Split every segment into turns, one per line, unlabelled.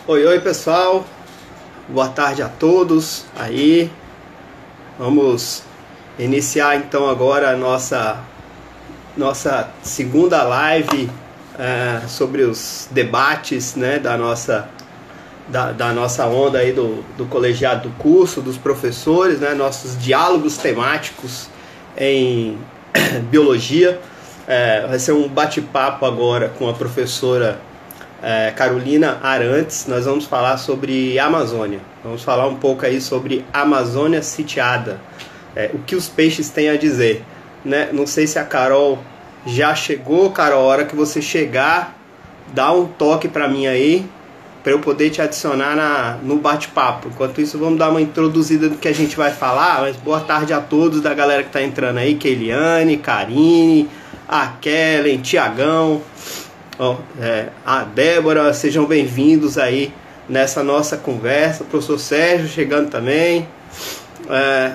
Oi, oi pessoal, boa tarde a todos aí. Vamos iniciar então agora a nossa segunda live sobre os debates, né, da nossa onda aí do colegiado do curso, dos professores, né, nossos diálogos temáticos em biologia. Vai ser um bate-papo agora com a professora Carolina Arantes. Nós vamos falar sobre Amazônia. Vamos falar um pouco aí sobre Amazônia sitiada. O que os peixes têm a dizer, né? Não sei se a Carol já chegou. Carol, a hora que você chegar, dá um toque para mim aí, para eu poder te adicionar no bate-papo. Enquanto isso, vamos dar uma introduzida do que a gente vai falar. Mas boa tarde a todos da galera que está entrando aí. Keiliane, Karine, a Kellen, Tiagão, a Débora, sejam bem-vindos aí nessa nossa conversa. O professor Sérgio chegando também.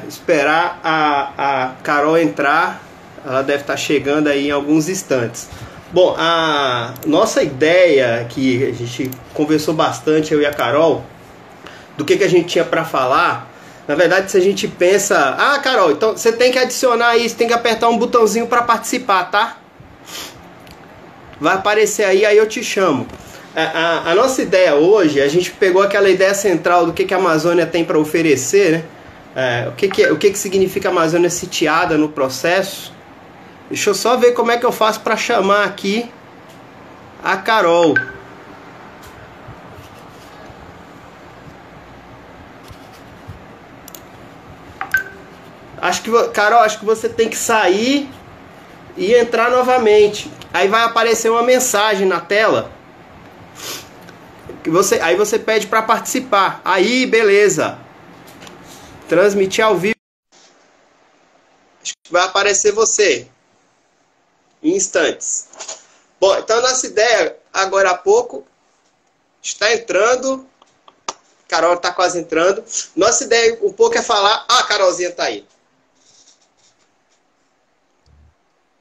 Esperar a Carol entrar, ela deve estar chegando aí em alguns instantes. Bom, a nossa ideia, que a gente conversou bastante, eu e a Carol, do que a gente tinha para falar. Na verdade, se a gente pensa... Carol, então você tem que adicionar isso, tem que apertar um botãozinho para participar, tá? Vai aparecer aí eu te chamo. A nossa ideia hoje, a gente pegou aquela ideia central do que a Amazônia tem para oferecer, né? O que significa Amazônia sitiada no processo. Deixa eu só ver como é que eu faço para chamar aqui a Carol. Carol, acho que você tem que sair e entrar novamente. Aí vai aparecer uma mensagem na tela. Aí você pede para participar. Aí, beleza. Transmitir ao vivo. Acho que vai aparecer você em instantes. Bom, então a nossa ideia agora há pouco está entrando. Carol está quase entrando. Nossa ideia um pouco é falar... a Carolzinha está aí.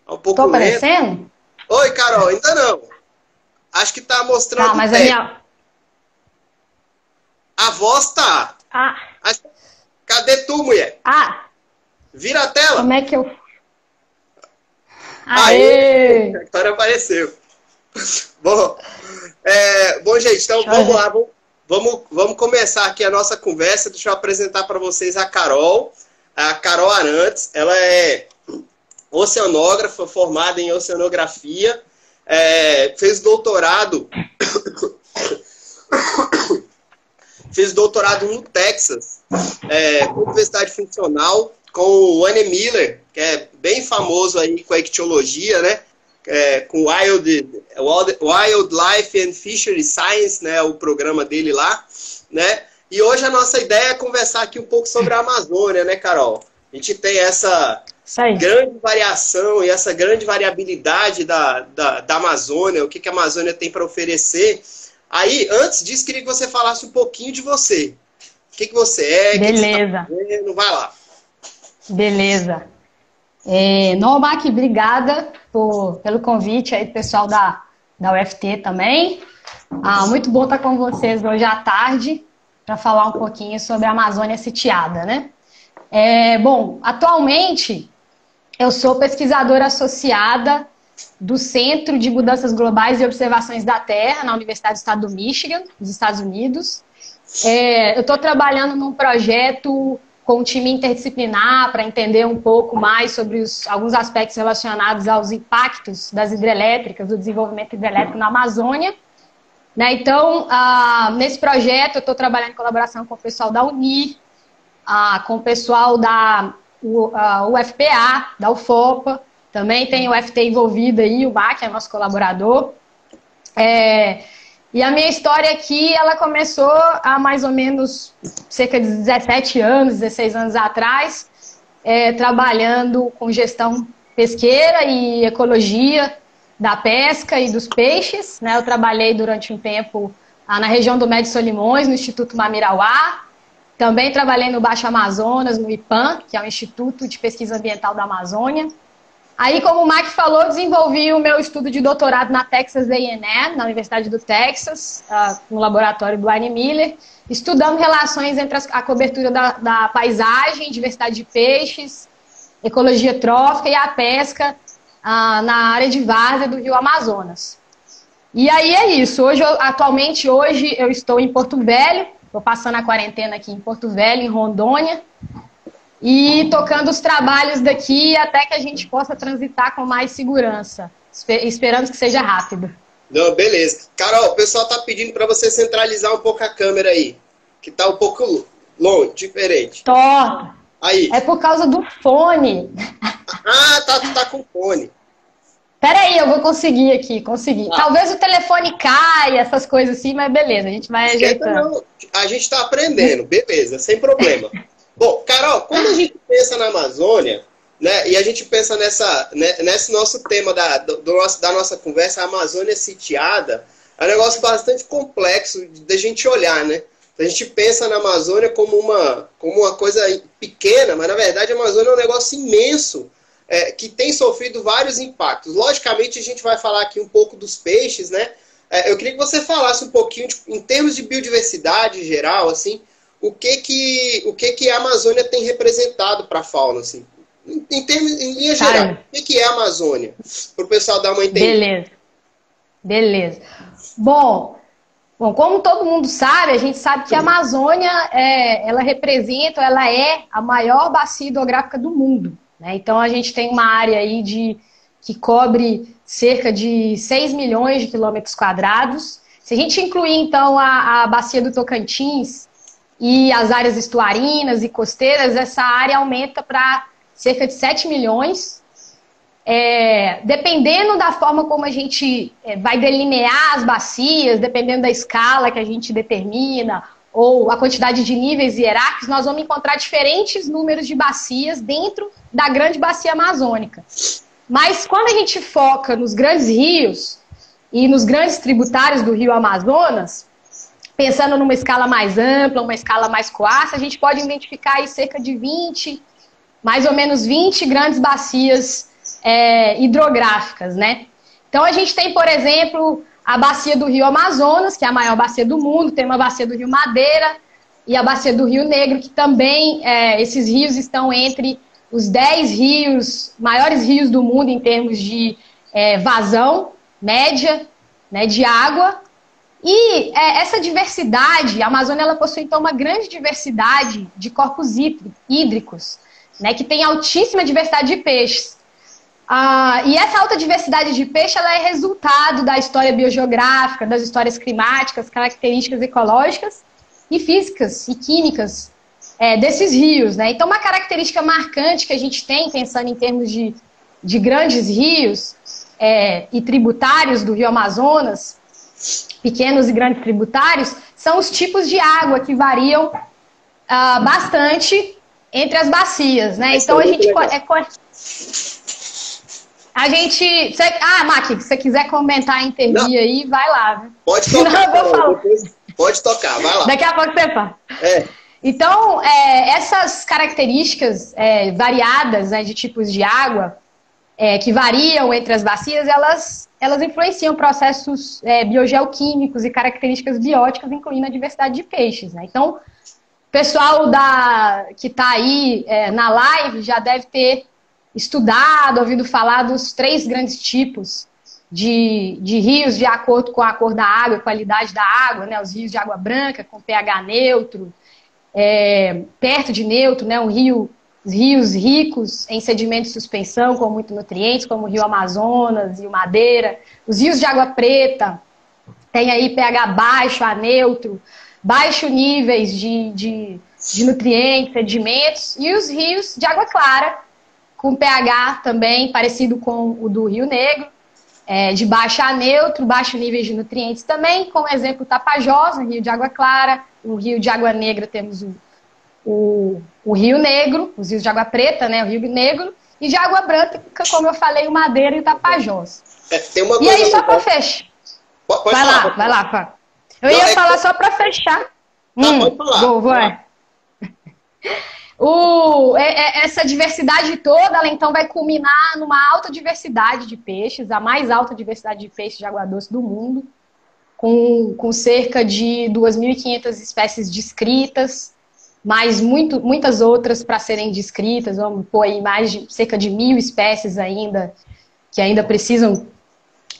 Um pouco
Tô aparecendo?
Oi, Carol, ainda não. Acho que tá mostrando.
Tá, mas a minha...
A voz tá. Cadê tu, mulher? Vira a tela.
Como é que eu...
Aí, a Vitória apareceu. Bom, gente, então vamos lá. Vamos começar aqui a nossa conversa. Deixa eu apresentar para vocês a Carol. A Carol Arantes. Ela é oceanógrafa, formada em oceanografia, fez doutorado no Texas, Universidade Funcional, com o Anne Miller, que é bem famoso aí com a ictiologia, né? Com Wildlife and Fishery Science, né? O programa dele lá, né? E hoje a nossa ideia é conversar aqui um pouco sobre a Amazônia, né, Carol? A gente tem essa grande variação e essa grande variabilidade da Amazônia, o que a Amazônia tem para oferecer. Aí, antes disso, queria que você falasse um pouquinho de você. O que você é,
beleza.
O que você está fazendo, vai lá.
Beleza. Normac, obrigada pelo convite aí, pessoal da UFT também. Muito bom estar com vocês hoje à tarde para falar um pouquinho sobre a Amazônia sitiada, né? Bom, atualmente eu sou pesquisadora associada do Centro de Mudanças Globais e Observações da Terra na Universidade do Estado do Michigan, nos Estados Unidos. Eu estou trabalhando num projeto com um time interdisciplinar para entender um pouco mais sobre alguns aspectos relacionados aos impactos das hidrelétricas, do desenvolvimento hidrelétrico na Amazônia. Né? Então, nesse projeto eu estou trabalhando em colaboração com o pessoal da UNI, com o pessoal da UFPA, da UFOPA, também tem o UFT envolvido aí, o MAC é nosso colaborador. E a minha história aqui, ela começou há mais ou menos cerca de 17 anos, 16 anos atrás, trabalhando com gestão pesqueira e ecologia da pesca e dos peixes. Né? Eu trabalhei durante um tempo na região do Médio Solimões, no Instituto Mamirauá. Também trabalhei no Baixo Amazonas, no IPAM, que é o Instituto de Pesquisa Ambiental da Amazônia. Aí, como o Mac falou, desenvolvi o meu estudo de doutorado na Texas A&M, na Universidade do Texas, no laboratório do Wayne Miller, estudando relações entre a cobertura da paisagem, diversidade de peixes, ecologia trófica e a pesca na área de várzea do Rio Amazonas. E aí é isso. Atualmente eu estou em Porto Velho, estou passando a quarentena aqui em Porto Velho, em Rondônia, e tocando os trabalhos daqui até que a gente possa transitar com mais segurança, esperando que seja rápido.
Não, beleza. Carol, o pessoal tá pedindo para você centralizar um pouco a câmera aí, que tá um pouco longe, diferente.
Torta.
Aí.
É por causa do fone.
Ah, tá com fone.
Peraí, eu vou conseguir aqui, consegui. Talvez o telefone caia, essas coisas assim, mas beleza, a gente vai ajeitando.
Não, a gente tá aprendendo, beleza, sem problema. Bom, Carol, quando a gente pensa na Amazônia, né, e a gente pensa nesse nosso tema da nossa conversa, a Amazônia sitiada, é um negócio bastante complexo da gente olhar, né? A gente pensa na Amazônia como uma coisa pequena, mas na verdade a Amazônia é um negócio imenso, que tem sofrido vários impactos. Logicamente a gente vai falar aqui um pouco dos peixes, né? Eu queria que você falasse um pouquinho, em termos de biodiversidade em geral, assim, o que a Amazônia tem representado para a fauna, assim, em linha geral. O que é a Amazônia? Para o pessoal dar uma entendida.
Beleza. Bom, como todo mundo sabe, a gente sabe que a Amazônia ela é a maior bacia hidrográfica do mundo, né? Então a gente tem uma área aí que cobre cerca de 6 milhões de quilômetros quadrados. Se a gente incluir então a bacia do Tocantins e as áreas estuarinas e costeiras, essa área aumenta para cerca de 7 milhões. Dependendo da forma como a gente vai delinear as bacias, dependendo da escala que a gente determina, ou a quantidade de níveis hierárquicos, nós vamos encontrar diferentes números de bacias dentro da grande bacia amazônica. Mas quando a gente foca nos grandes rios e nos grandes tributários do Rio Amazonas, pensando numa escala mais ampla, uma escala mais coarsa, a gente pode identificar aí cerca de mais ou menos 20 grandes bacias hidrográficas, né? Então a gente tem, por exemplo, a bacia do Rio Amazonas, que é a maior bacia do mundo, tem uma bacia do Rio Madeira e a bacia do Rio Negro, que também, esses rios estão entre os 10 maiores rios do mundo em termos de vazão média, né, de água. E essa diversidade, a Amazônia ela possui então uma grande diversidade de corpos hídricos, né, que tem altíssima diversidade de peixes. E essa alta diversidade de peixe ela é resultado da história biogeográfica, das histórias climáticas, características ecológicas e físicas e químicas desses rios, né? Então, uma característica marcante que a gente tem, pensando em termos de grandes rios e tributários do Rio Amazonas, pequenos e grandes tributários, são os tipos de água que variam bastante entre as bacias, né? Então, a gente... Mac, se você quiser comentar, intervir aí, vai lá. Viu?
Pode tocar, pode tocar, vai lá.
Daqui a pouco você fala. Então, essas características variadas, né, de tipos de água, que variam entre as bacias, elas influenciam processos biogeoquímicos e características bióticas, incluindo a diversidade de peixes, né? Então, o pessoal que está aí na live já deve ter estudado, ouvido falar dos 3 grandes tipos de rios de acordo com a cor da água, a qualidade da água, né? Os rios de água branca com pH neutro, perto de neutro, né? Os rios ricos em sedimentos de suspensão com muitos nutrientes, como o Rio Amazonas e o Madeira. Os rios de água preta tem aí pH baixo a neutro, baixo níveis de nutrientes, sedimentos, e os rios de água clara com pH também parecido com o do Rio Negro, de baixo a neutro, baixo níveis de nutrientes também, como exemplo Tapajós, um rio de água clara, o rio de água negra temos o Rio Negro, os rios de água preta, né, o Rio Negro, e de água branca, como eu falei, o Madeira e o Tapajós.
Tem uma
e
coisa
aí, só para fechar... Vai lá, Fá. Eu ia falar só para fechar.
Pode falar.
Essa diversidade toda, ela então vai culminar numa alta diversidade de peixes, a mais alta diversidade de peixes de água doce do mundo, com cerca de 2.500 espécies descritas, mais muitas outras para serem descritas, vamos pôr aí cerca de 1.000 espécies ainda, que ainda precisam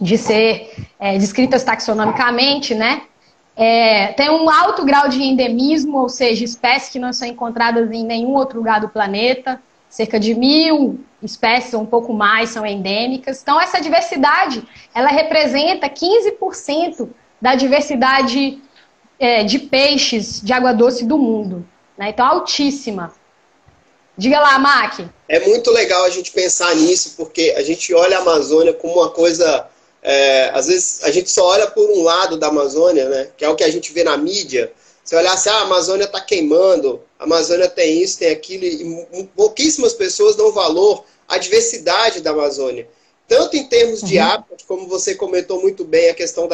de ser descritas taxonomicamente, né? Tem um alto grau de endemismo, ou seja, espécies que não são encontradas em nenhum outro lugar do planeta, cerca de 1.000 espécies, ou um pouco mais, são endêmicas. Então, essa diversidade, ela representa 15% da diversidade de peixes de água doce do mundo, né? Então, altíssima. Diga lá, Mac.
É muito legal a gente pensar nisso, porque a gente olha a Amazônia como uma coisa... às vezes a gente só olha por um lado da Amazônia, né? Que é o que a gente vê na mídia. Você olhar assim, a Amazônia está queimando, a Amazônia tem isso, tem aquilo, e pouquíssimas pessoas dão valor à diversidade da Amazônia. Tanto em termos de água, como você comentou muito bem, a questão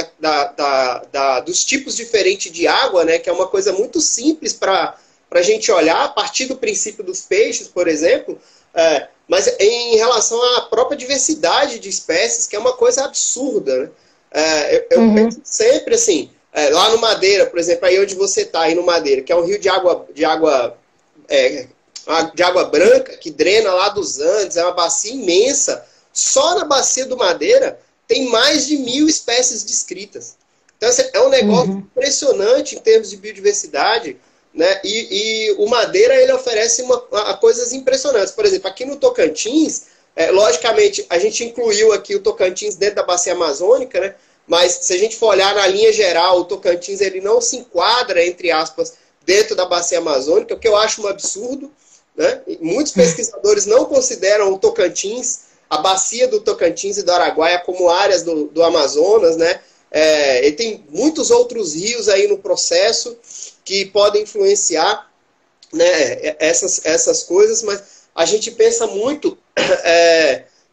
dos tipos diferentes de água, né? Que é uma coisa muito simples para a gente olhar, a partir do princípio dos peixes, por exemplo, mas em relação à própria diversidade de espécies, que é uma coisa absurda, né? Eu penso sempre assim, lá no Madeira, por exemplo, aí onde você está, aí no Madeira, que é um rio de água branca, que drena lá dos Andes, é uma bacia imensa. Só na bacia do Madeira tem mais de 1.000 espécies descritas. Então, é um negócio impressionante em termos de biodiversidade, né? E o Madeira, ele oferece coisas impressionantes. Por exemplo, aqui no Tocantins, logicamente, a gente incluiu aqui o Tocantins dentro da bacia amazônica, né? Mas se a gente for olhar na linha geral, o Tocantins ele não se enquadra, entre aspas, dentro da bacia amazônica, o que eu acho um absurdo, né? Muitos pesquisadores não consideram o Tocantins, a bacia do Tocantins e do Araguaia como áreas do Amazonas, né? E tem muitos outros rios aí no processo que podem influenciar, né, essas coisas, mas a gente pensa muito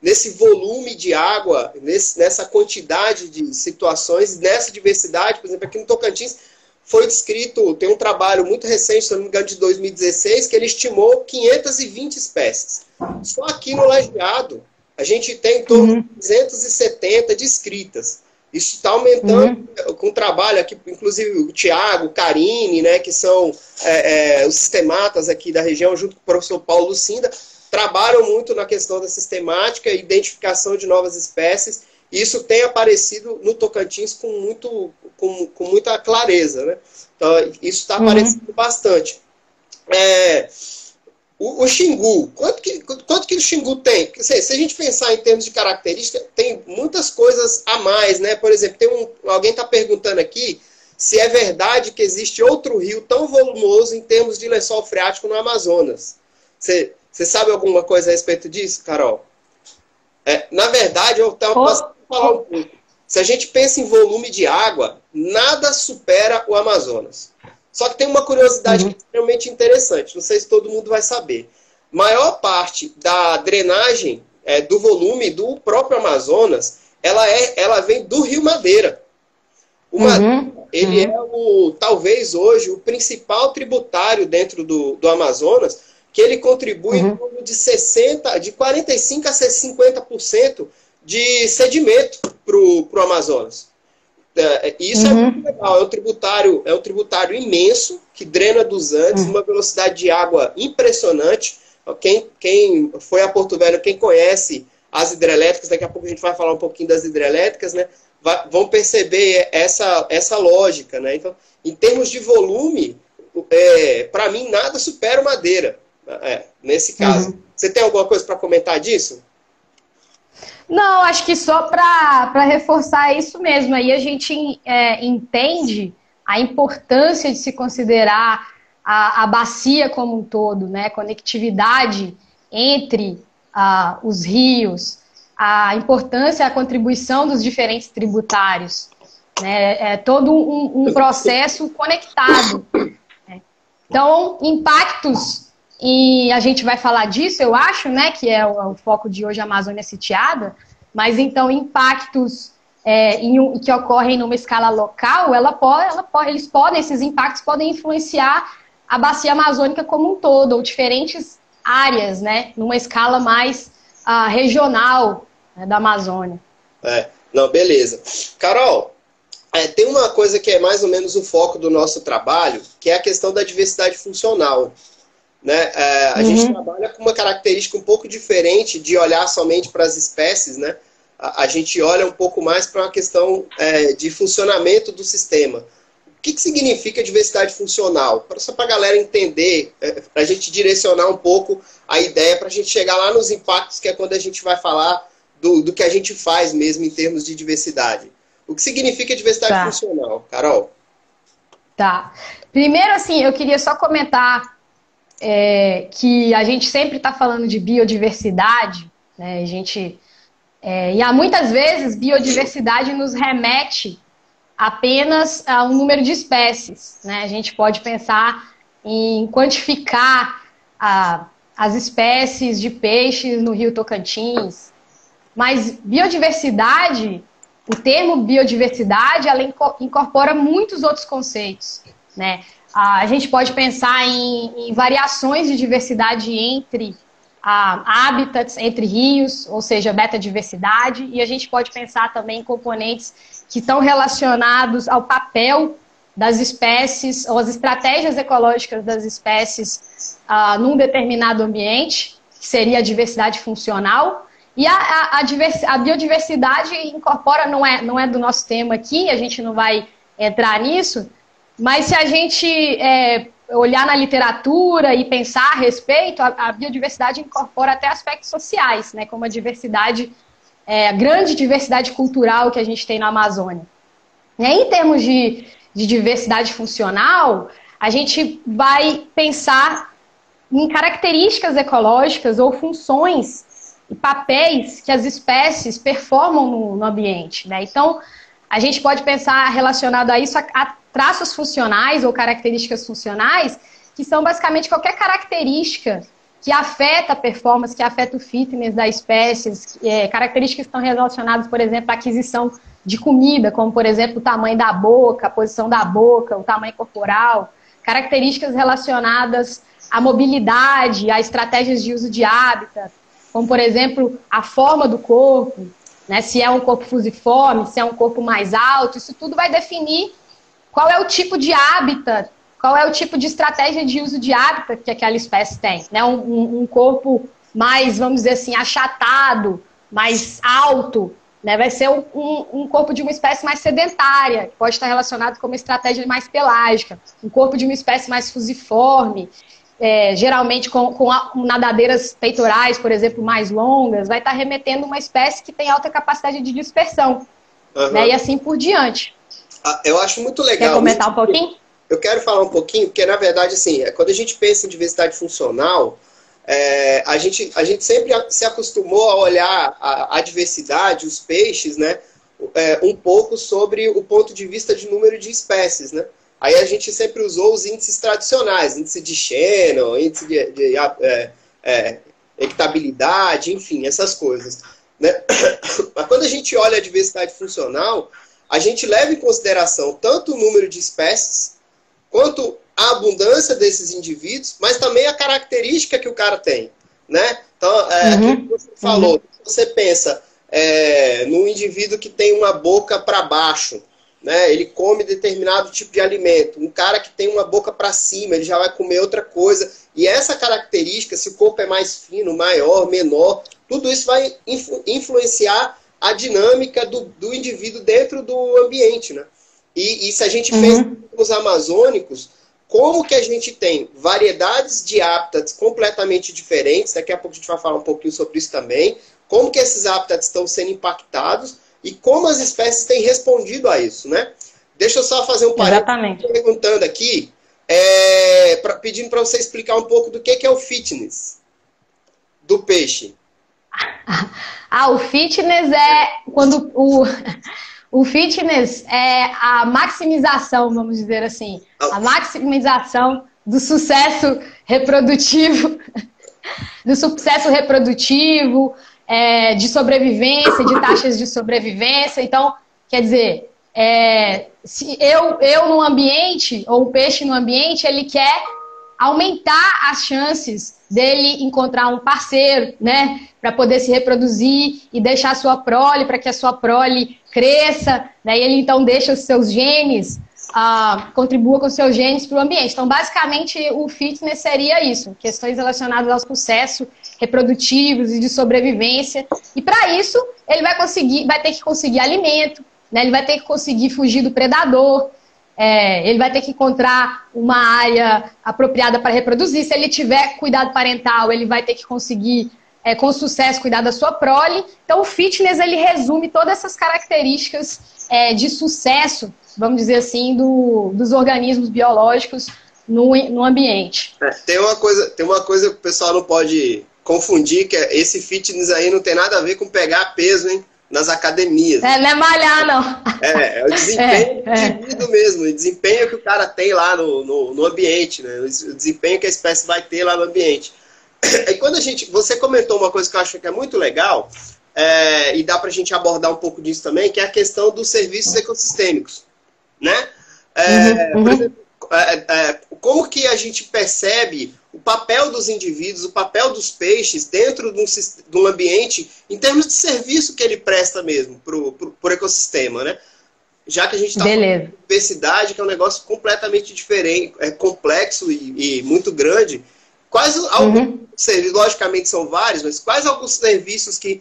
nesse volume de água, nessa quantidade de situações, nessa diversidade. Por exemplo, aqui no Tocantins foi descrito, tem um trabalho muito recente, se não me engano, de 2016, que ele estimou 520 espécies. Só aqui no Lajeado, a gente tem em torno de 270 descritas. Isso está aumentando com o trabalho aqui, inclusive o Tiago, o Karine, né, que são os sistematas aqui da região, junto com o professor Paulo Lucinda, trabalham muito na questão da sistemática e identificação de novas espécies. E isso tem aparecido no Tocantins com muita clareza, né? Então, isso está aparecendo bastante. O Xingu, quanto que o Xingu tem? Se a gente pensar em termos de característica, tem muitas coisas a mais, né? Por exemplo, alguém está perguntando aqui se é verdade que existe outro rio tão volumoso em termos de lençol freático no Amazonas. Você sabe alguma coisa a respeito disso, Carol? Na verdade, eu posso falar um pouco. Se a gente pensa em volume de água, nada supera o Amazonas. Só que tem uma curiosidade que é extremamente interessante, não sei se todo mundo vai saber. Maior parte da drenagem do volume do próprio Amazonas, ela vem do Rio Madeira. O Madeira, ele é talvez hoje o principal tributário dentro do Amazonas, que ele contribui em torno de 45% a 50% de sedimento para o Amazonas. Isso é muito legal, é um tributário imenso, que drena dos Andes, uma velocidade de água impressionante. Quem foi a Porto Velho, quem conhece as hidrelétricas, daqui a pouco a gente vai falar um pouquinho das hidrelétricas, né, vão perceber essa lógica, né? Então, em termos de volume, para mim nada supera o Madeira, nesse caso. Você tem alguma coisa para comentar disso?
Não, acho que só para reforçar isso mesmo. Aí a gente entende a importância de se considerar a bacia como um todo, né? Conectividade entre os rios, a importância, a contribuição dos diferentes tributários. Né? É todo um processo conectado. Né? Então, impactos... E a gente vai falar disso, eu acho, né, que é o foco de hoje, a Amazônia Sitiada, mas então impactos que ocorrem numa escala local, esses impactos podem influenciar a bacia amazônica como um todo, ou diferentes áreas, né, numa escala mais regional, né, da Amazônia.
Não, beleza. Carol, tem uma coisa que é mais ou menos o foco do nosso trabalho, que é a questão da diversidade funcional. Né? A gente trabalha com uma característica um pouco diferente de olhar somente para as espécies, né? A gente olha um pouco mais para uma questão de funcionamento do sistema. O que significa diversidade funcional? Só para a galera entender, para a gente direcionar um pouco a ideia, para a gente chegar lá nos impactos, que é quando a gente vai falar do que a gente faz mesmo em termos de diversidade. O que significa diversidade funcional, Carol?
Tá. Primeiro, assim, eu queria só comentar que a gente sempre está falando de biodiversidade, né? E há muitas vezes biodiversidade nos remete apenas a um número de espécies, né? A gente pode pensar em quantificar as espécies de peixes no Rio Tocantins, mas biodiversidade, o termo biodiversidade, ela incorpora muitos outros conceitos, né? A gente pode pensar em variações de diversidade entre hábitats, entre rios, ou seja, betadiversidade, e a gente pode pensar também em componentes que estão relacionados ao papel das espécies, ou as estratégias ecológicas das espécies num determinado ambiente, que seria a diversidade funcional. E a biodiversidade incorpora, não é do nosso tema aqui, a gente não vai entrar nisso, mas se a gente olhar na literatura e pensar a respeito, a biodiversidade incorpora até aspectos sociais, né, como a diversidade, a grande diversidade cultural que a gente tem na Amazônia. E aí, em termos de diversidade funcional, a gente vai pensar em características ecológicas ou funções e papéis que as espécies performam no ambiente, né? Então, a gente pode pensar relacionado a isso a traços funcionais ou características funcionais, que são basicamente qualquer característica que afeta a performance, que afeta o fitness da espécie, características que estão relacionadas, por exemplo, à aquisição de comida, como, por exemplo, o tamanho da boca, a posição da boca, o tamanho corporal, características relacionadas à mobilidade, a estratégias de uso de hábitat, como, por exemplo, a forma do corpo, né? Se é um corpo fusiforme, se é um corpo mais alto, isso tudo vai definir qual é o tipo de hábitat, qual é o tipo de estratégia de uso de hábitat que aquela espécie tem, né? Um corpo mais, vamos dizer assim, achatado, mais alto, né? Vai ser um corpo de uma espécie mais sedentária, que pode estar relacionado com uma estratégia mais pelágica. Um corpo de uma espécie mais fusiforme, geralmente com nadadeiras peitorais, por exemplo, mais longas, vai estar remetendo uma espécie que tem alta capacidade de dispersão, né? E assim por diante.
Eu acho muito legal.
Quer comentar um pouquinho?
Eu quero falar um pouquinho, porque na verdade, assim, quando a gente pensa em diversidade funcional, a gente sempre se acostumou a olhar a diversidade, os peixes, né, um pouco sobre o ponto de vista de número de espécies, né? Aí a gente sempre usou os índices tradicionais, índice de Shannon, índice de hectabilidade, enfim, essas coisas, né? Mas quando a gente olha a diversidade funcional, a gente leva em consideração tanto o número de espécies, quanto a abundância desses indivíduos, mas também a característica que o cara tem, né? Então, aquilo que você falou, você pensa num indivíduo que tem uma boca para baixo, né? Ele come determinado tipo de alimento. Um cara que tem uma boca para cima, ele já vai comer outra coisa. E essa característica, se o corpo é mais fino, maior, menor, tudo isso vai influenciar a dinâmica do indivíduo dentro do ambiente, né? E se a gente pensa nos amazônicos, como que a gente tem variedades de hábitats completamente diferentes, daqui a pouco a gente vai falar um pouquinho sobre isso também, como que esses hábitats estão sendo impactados e como as espécies têm respondido a isso, né? Deixa eu só fazer um parênteses perguntando aqui, pedindo para você explicar um pouco do que é o fitness do peixe.
O fitness é quando o fitness é a maximização, vamos dizer assim, a maximização do sucesso reprodutivo, de sobrevivência, de taxas de sobrevivência. Então, quer dizer, se eu no ambiente, ou o peixe no ambiente, ele quer aumentar as chances dele encontrar um parceiro, né, para poder se reproduzir e deixar a sua prole, para que a sua prole cresça, né, e ele então deixa os seus genes, contribua com os seus genes para o ambiente. Então, basicamente, o fitness seria isso, questões relacionadas ao sucesso reprodutivos e de sobrevivência. E para isso, ele vai ter que conseguir alimento, né, ele vai ter que conseguir fugir do predador, ele vai ter que encontrar uma área apropriada para reproduzir. Se ele tiver cuidado parental, ele vai ter que conseguir, com sucesso, cuidar da sua prole. Então, o fitness, ele resume todas essas características de sucesso, vamos dizer assim, dos organismos biológicos no ambiente.
Tem uma coisa que o pessoal não pode confundir, que esse fitness aí não tem nada a ver com pegar peso, hein? Nas academias.
Não é malhar, não.
É o desempenho do indivíduo mesmo, o desempenho que o cara tem lá no ambiente, né? O desempenho que a espécie vai ter lá no ambiente. E quando você comentou uma coisa que eu acho que é muito legal, e dá pra gente abordar um pouco disso também, que é a questão dos serviços ecossistêmicos, né? Por exemplo, como que a gente percebe o papel dos indivíduos, o papel dos peixes dentro de um ambiente, em termos de serviço que ele presta mesmo pro ecossistema, né? Já que a gente está falando de diversidade, que é um negócio completamente diferente, complexo e muito grande, quais alguns serviços, logicamente são vários, mas quais alguns serviços que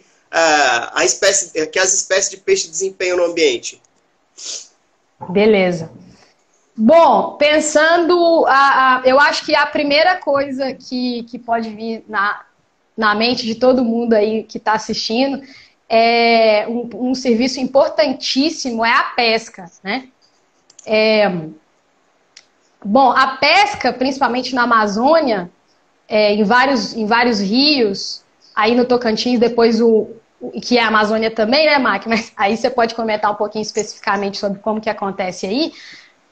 as espécies de peixe desempenham no ambiente?
Beleza. Bom, pensando, eu acho que a primeira coisa que pode vir na mente de todo mundo aí que está assistindo é um serviço importantíssimo, é a pesca, né? Bom, a pesca, principalmente na Amazônia, em vários rios, aí no Tocantins, depois que é a Amazônia também, né, Mac? Mas aí você pode comentar um pouquinho especificamente sobre como que acontece aí.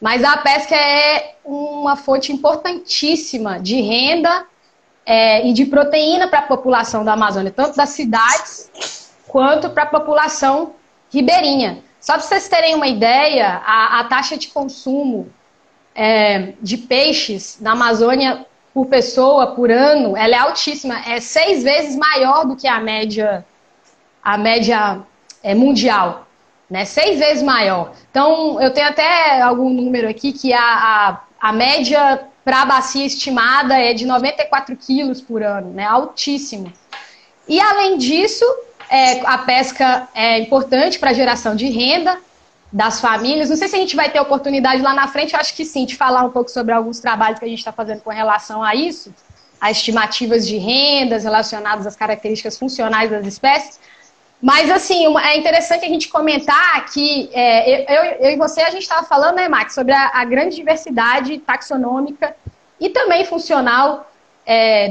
Mas a pesca é uma fonte importantíssima de renda e de proteína para a população da Amazônia, tanto das cidades quanto para a população ribeirinha. Só para vocês terem uma ideia, a taxa de consumo de peixes na Amazônia por pessoa, por ano, ela é altíssima. É 6 vezes maior do que a média mundial. Né, 6 vezes maior. Então, eu tenho até algum número aqui que a média para a bacia estimada é de 94 quilos por ano, né, altíssimo. E, além disso, a pesca é importante para a geração de renda das famílias. Não sei se a gente vai ter oportunidade lá na frente, eu acho que sim, de falar um pouco sobre alguns trabalhos que a gente está fazendo com relação a isso, a estimativas de rendas relacionadas às características funcionais das espécies. Mas, assim, é interessante a gente comentar que eu e você, a gente estava falando, né, Max, sobre a grande diversidade taxonômica e também funcional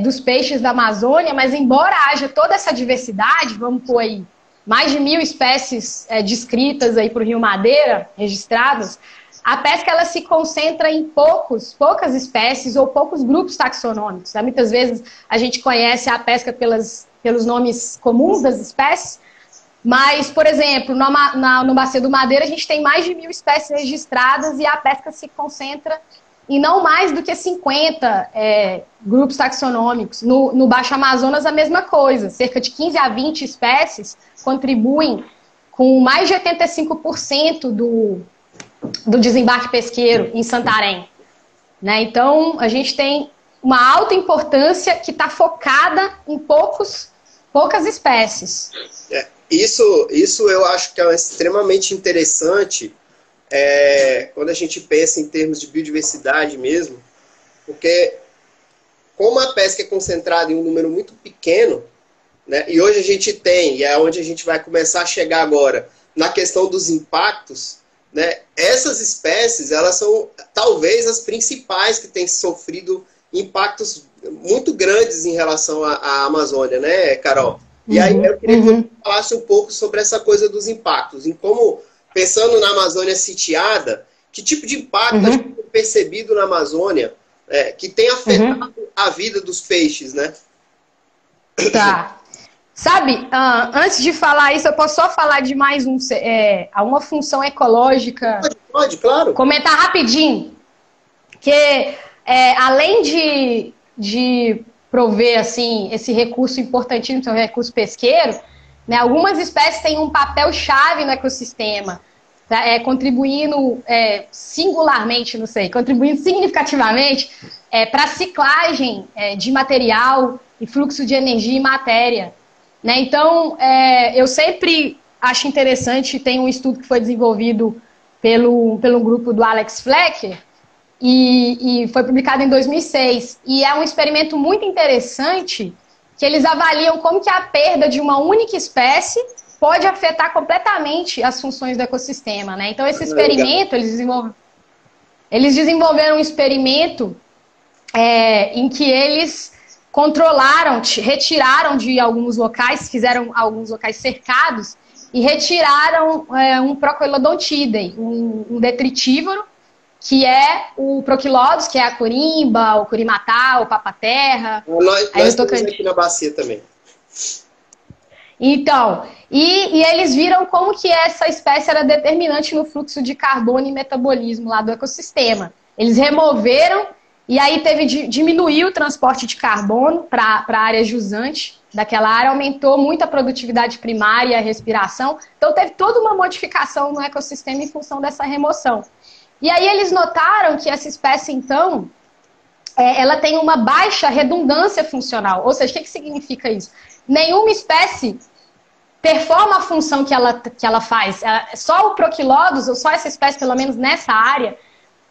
dos peixes da Amazônia, mas embora haja toda essa diversidade, vamos pôr aí, mais de 1.000 espécies descritas aí para o Rio Madeira, registradas, a pesca ela se concentra em poucas espécies ou poucos grupos taxonômicos. Né? Muitas vezes a gente conhece a pesca pelos nomes comuns das espécies, mas, por exemplo, no Bacia do Madeira, a gente tem mais de 1.000 espécies registradas e a pesca se concentra em não mais do que 50 grupos taxonômicos. No Baixo Amazonas, a mesma coisa. Cerca de 15 a 20 espécies contribuem com mais de 85% do desembarque pesqueiro em Santarém. Né? Então, a gente tem uma alta importância que está focada em poucas espécies.
Isso eu acho que é extremamente interessante quando a gente pensa em termos de biodiversidade mesmo, porque como a pesca é concentrada em um número muito pequeno, né, e hoje a gente tem, e é onde a gente vai começar a chegar agora, na questão dos impactos, né, essas espécies, elas são talvez as principais que têm sofrido impactos muito grandes em relação à Amazônia, né, Carol? E aí eu queria que você falasse um pouco sobre essa coisa dos impactos, em como, pensando na Amazônia sitiada, que tipo de impacto a gente tem percebido na Amazônia que tem afetado a vida dos peixes, né?
Tá. Sabe, antes de falar isso, eu posso só falar de mais uma função ecológica.
Pode, claro.
Comentar rapidinho. Que além de prover assim, esse recurso importantíssimo, que é o recurso pesqueiro, né, algumas espécies têm um papel-chave no ecossistema, tá? Contribuindo singularmente, não sei, contribuindo significativamente para a ciclagem de material e fluxo de energia e matéria. Né? Então, eu sempre acho interessante, tem um estudo que foi desenvolvido pelo grupo do Alex Flecker, e foi publicado em 2006. E é um experimento muito interessante, que eles avaliam como que a perda de uma única espécie pode afetar completamente as funções do ecossistema. Né? Então, esse experimento, eles desenvolveram um experimento em que eles controlaram, retiraram de alguns locais, fizeram alguns locais cercados, e retiraram um Prochilodontidae, um detritívoro, que é o Proquilodos, que é a corimba, o curimatá, o papaterra.
Nós estamos aqui na bacia também.
Então, e eles viram como que essa espécie era determinante no fluxo de carbono e metabolismo lá do ecossistema. Eles removeram, e aí diminuiu o transporte de carbono para a área jusante daquela área, aumentou muito a produtividade primária e a respiração. Então, teve toda uma modificação no ecossistema em função dessa remoção. E aí eles notaram que essa espécie, então, ela tem uma baixa redundância funcional. Ou seja, o que significa isso? Nenhuma espécie performa a função que ela faz. Só o Proquilodos, ou só essa espécie, pelo menos nessa área,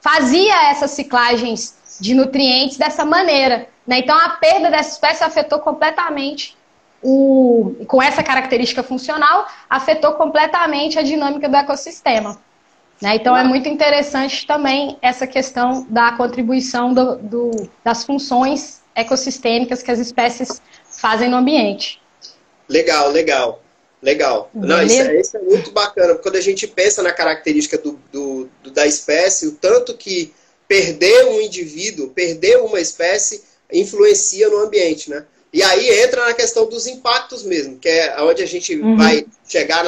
fazia essas ciclagens de nutrientes dessa maneira. Né? Então, a perda dessa espécie afetou completamente, com essa característica funcional, afetou completamente a dinâmica do ecossistema. Né? Então, é muito interessante também essa questão da contribuição das funções ecossistêmicas que as espécies fazem no ambiente.
Legal, legal. Legal. Não, isso é muito bacana. Quando a gente pensa na característica da espécie, o tanto que perder um indivíduo, perder uma espécie, influencia no ambiente, né? E aí entra na questão dos impactos mesmo, que é onde a gente vai chegar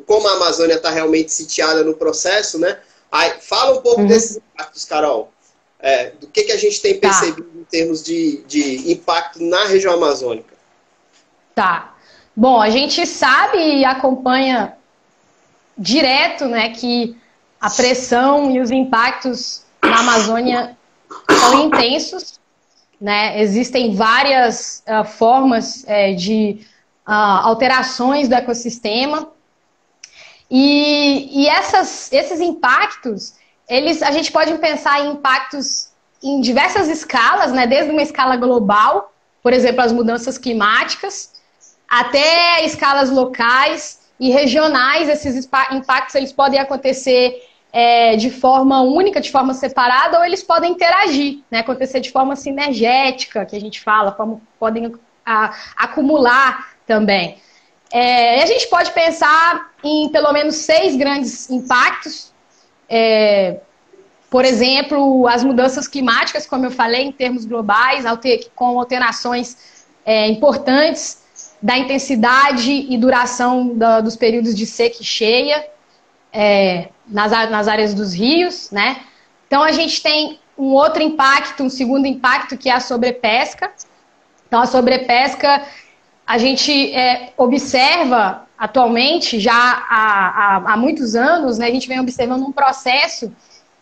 como a Amazônia está realmente sitiada no processo, né? Aí, fala um pouco desses impactos, Carol. Do que a gente tem percebido em termos de impacto na região amazônica.
Tá. Bom, a gente sabe e acompanha direto, né, que a pressão e os impactos na Amazônia são intensos. Né? Existem várias formas de alterações do ecossistema. E esses impactos, a gente pode pensar em impactos em diversas escalas, né? Desde uma escala global, por exemplo, as mudanças climáticas, até escalas locais e regionais. Esses impactos eles podem acontecer de forma única, de forma separada, ou eles podem interagir, né? Acontecer de forma sinergética, que a gente fala, podem acumular também. A gente pode pensar em pelo menos 6 grandes impactos. Por exemplo, as mudanças climáticas, como eu falei, em termos globais, com alterações importantes da intensidade e duração dos períodos de seca e cheia nas áreas dos rios, né? Então, a gente tem um outro impacto, um segundo impacto, que é a sobrepesca. Então, a sobrepesca, a gente observa atualmente, já há muitos anos, né, a gente vem observando um processo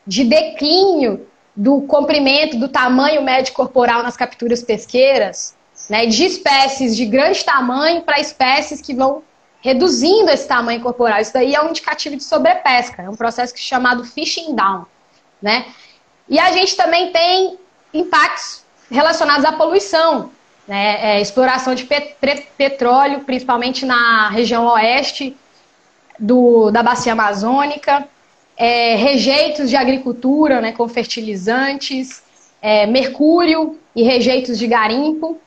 de declínio do comprimento, do tamanho médio corporal nas capturas pesqueiras, né, de espécies de grande tamanho para espécies que vão reduzindo esse tamanho corporal. Isso daí é um indicativo de sobrepesca, é um processo chamado fishing down. Né? E a gente também tem impactos relacionados à poluição, né? Exploração de petróleo, principalmente na região oeste da bacia amazônica, rejeitos de agricultura, né, com fertilizantes, mercúrio e rejeitos de garimpo.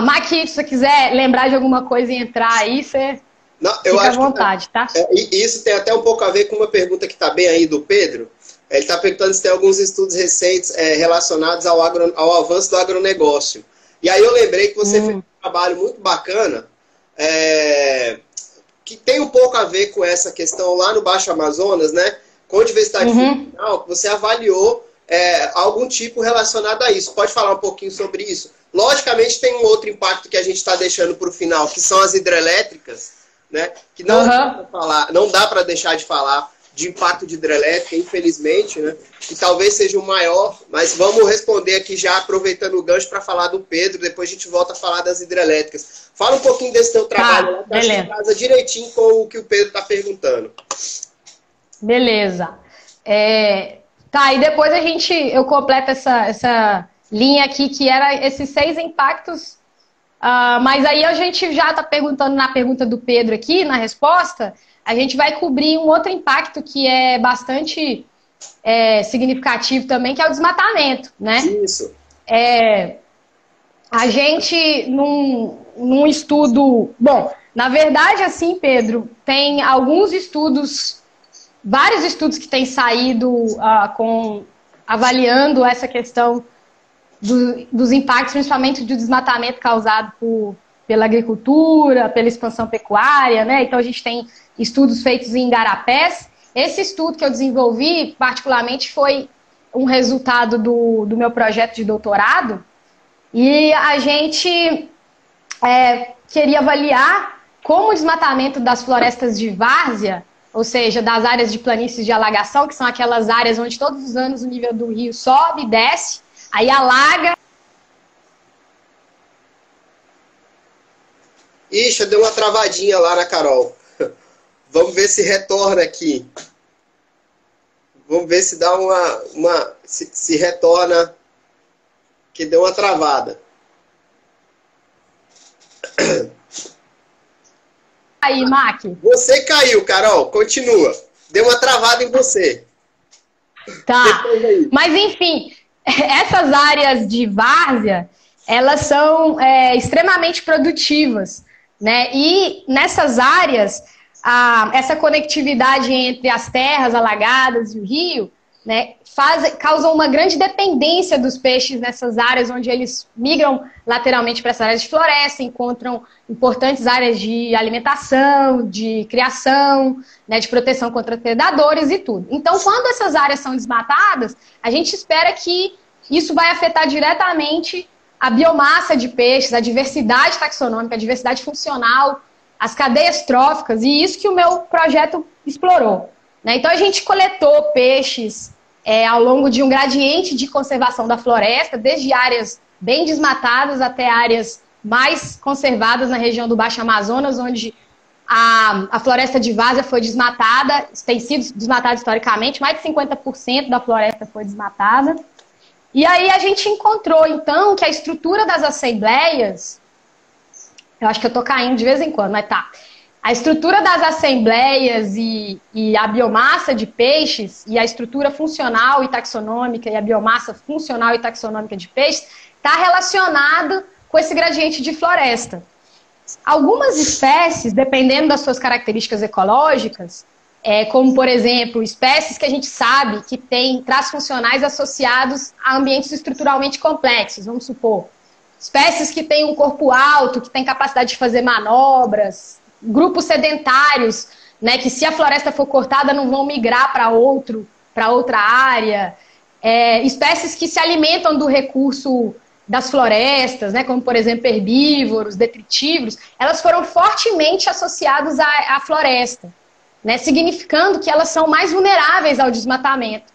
Maqui, se você quiser lembrar de alguma coisa e entrar aí, você fica à vontade, tá?
Isso tem até um pouco a ver com uma pergunta que está bem aí do Pedro. Ele está perguntando se tem alguns estudos recentes relacionados ao avanço do agronegócio. E aí eu lembrei que você fez um trabalho muito bacana, que tem um pouco a ver com essa questão lá no Baixo Amazonas, né? Com a Diversidade Funcional, que você avaliou algum tipo relacionado a isso. Pode falar um pouquinho sobre isso? Logicamente tem um outro impacto que a gente está deixando para o final, que são as hidrelétricas, né? Que não dá para deixar de falar de impacto de hidrelétrica, infelizmente, né? Que talvez seja o maior, mas vamos responder aqui já, aproveitando o gancho para falar do Pedro, depois a gente volta a falar das hidrelétricas. Fala um pouquinho desse teu trabalho lá, que acho que casa direitinho com o que o Pedro está perguntando.
Beleza. Tá, e depois eu completo essa linha aqui, que era esses 6 impactos, mas aí a gente já está perguntando na pergunta do Pedro aqui, na resposta, a gente vai cobrir um outro impacto que é bastante significativo também, que é o desmatamento, né?
Isso.
A gente, num estudo... Bom, na verdade, assim, Pedro, tem alguns estudos, vários estudos que têm saído avaliando essa questão dos impactos, principalmente do desmatamento causado pela agricultura, pela expansão pecuária, né? Então a gente tem estudos feitos em igarapés. Esse estudo que eu desenvolvi, particularmente, foi um resultado do meu projeto de doutorado, e a gente queria avaliar como o desmatamento das florestas de várzea, ou seja, das áreas de planícies de alagação, que são aquelas áreas onde todos os anos o nível do rio sobe e desce, aí alaga.
Ixi, deu uma travadinha lá na Carol. Vamos ver se retorna aqui. Vamos ver se dá se retorna, que deu uma travada.
Aí, Mac.
Você caiu, Carol. Continua. Deu uma travada em você.
Tá. Mas, enfim, essas áreas de várzea, elas são extremamente produtivas, né? E nessas áreas, essa conectividade entre as terras alagadas e o rio, né, causam uma grande dependência dos peixes nessas áreas, onde eles migram lateralmente para essas áreas de floresta, encontram importantes áreas de alimentação, de criação, né, de proteção contra predadores e tudo. Então, quando essas áreas são desmatadas, a gente espera que isso vai afetar diretamente a biomassa de peixes, a diversidade taxonômica, a diversidade funcional, as cadeias tróficas, e isso que o meu projeto explorou, né? Então a gente coletou peixes ao longo de um gradiente de conservação da floresta, desde áreas bem desmatadas até áreas mais conservadas na região do Baixo Amazonas, onde a floresta de várzea foi desmatada, tem sido desmatada historicamente, mais de 50% da floresta foi desmatada. E aí a gente encontrou, então, que a estrutura das assembleias... Eu acho que eu tô caindo de vez em quando, mas tá. A estrutura das assembleias e a biomassa de peixes, e a estrutura funcional e taxonômica, e a biomassa funcional e taxonômica de peixes, está relacionado com esse gradiente de floresta. Algumas espécies, dependendo das suas características ecológicas, como, por exemplo, espécies que a gente sabe que têm traços funcionais associados a ambientes estruturalmente complexos, vamos supor, espécies que têm um corpo alto, que têm capacidade de fazer manobras, grupos sedentários, né, que se a floresta for cortada não vão migrar para outra área, espécies que se alimentam do recurso das florestas, né, como por exemplo herbívoros, detritívoros, elas foram fortemente associadas à floresta, né, significando que elas são mais vulneráveis ao desmatamento.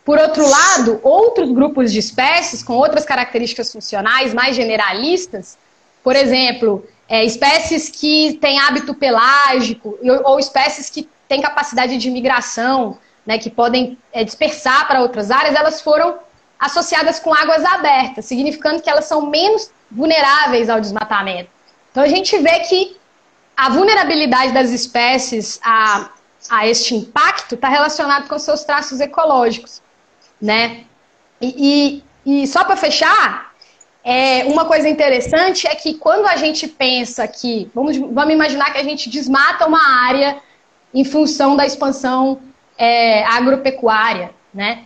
Por outro lado, outros grupos de espécies com outras características funcionais mais generalistas, por exemplo, espécies que têm hábito pelágico ou espécies que têm capacidade de migração, né, que podem dispersar para outras áreas, elas foram associadas com águas abertas, significando que elas são menos vulneráveis ao desmatamento. Então a gente vê que a vulnerabilidade das espécies a este impacto está relacionado com seus traços ecológicos, né? E só para fechar, uma coisa interessante é que quando a gente pensa que, vamos imaginar que a gente desmata uma área em função da expansão agropecuária, né?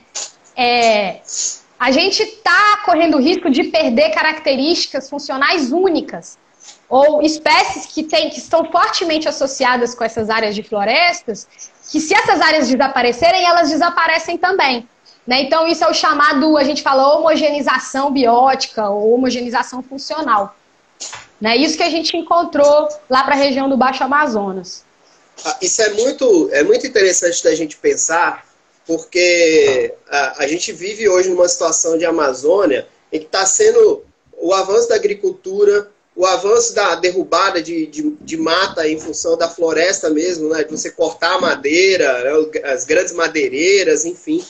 A gente está correndo o risco de perder características funcionais únicas, ou espécies que estão fortemente associadas com essas áreas de florestas, que se essas áreas desaparecerem, elas desaparecem também. né? Então, isso é o chamado, a gente fala homogeneização biótica ou homogeneização funcional. Né? Isso que a gente encontrou lá para a região do Baixo Amazonas.
Isso é muito interessante da gente pensar, porque a gente vive hoje numa situação de Amazônia em que está sendo o avanço da agricultura, o avanço da derrubada de mata em função da floresta mesmo, né? De você cortar a madeira, né? As grandes madeireiras, enfim.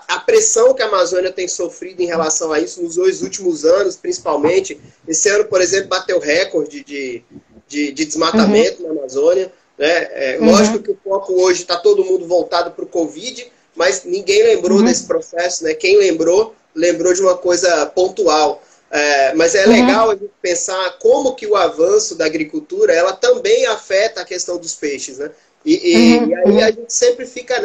A pressão que a Amazônia tem sofrido em relação a isso nos 2 últimos anos, principalmente. Esse ano, por exemplo, bateu recorde de desmatamento na Amazônia. Né? Lógico que o foco hoje está todo mundo voltado para o Covid, mas ninguém lembrou desse processo. Né? Quem lembrou de uma coisa pontual. Mas é legal a gente pensar como que o avanço da agricultura ela também afeta a questão dos peixes. Né? E aí a gente sempre fica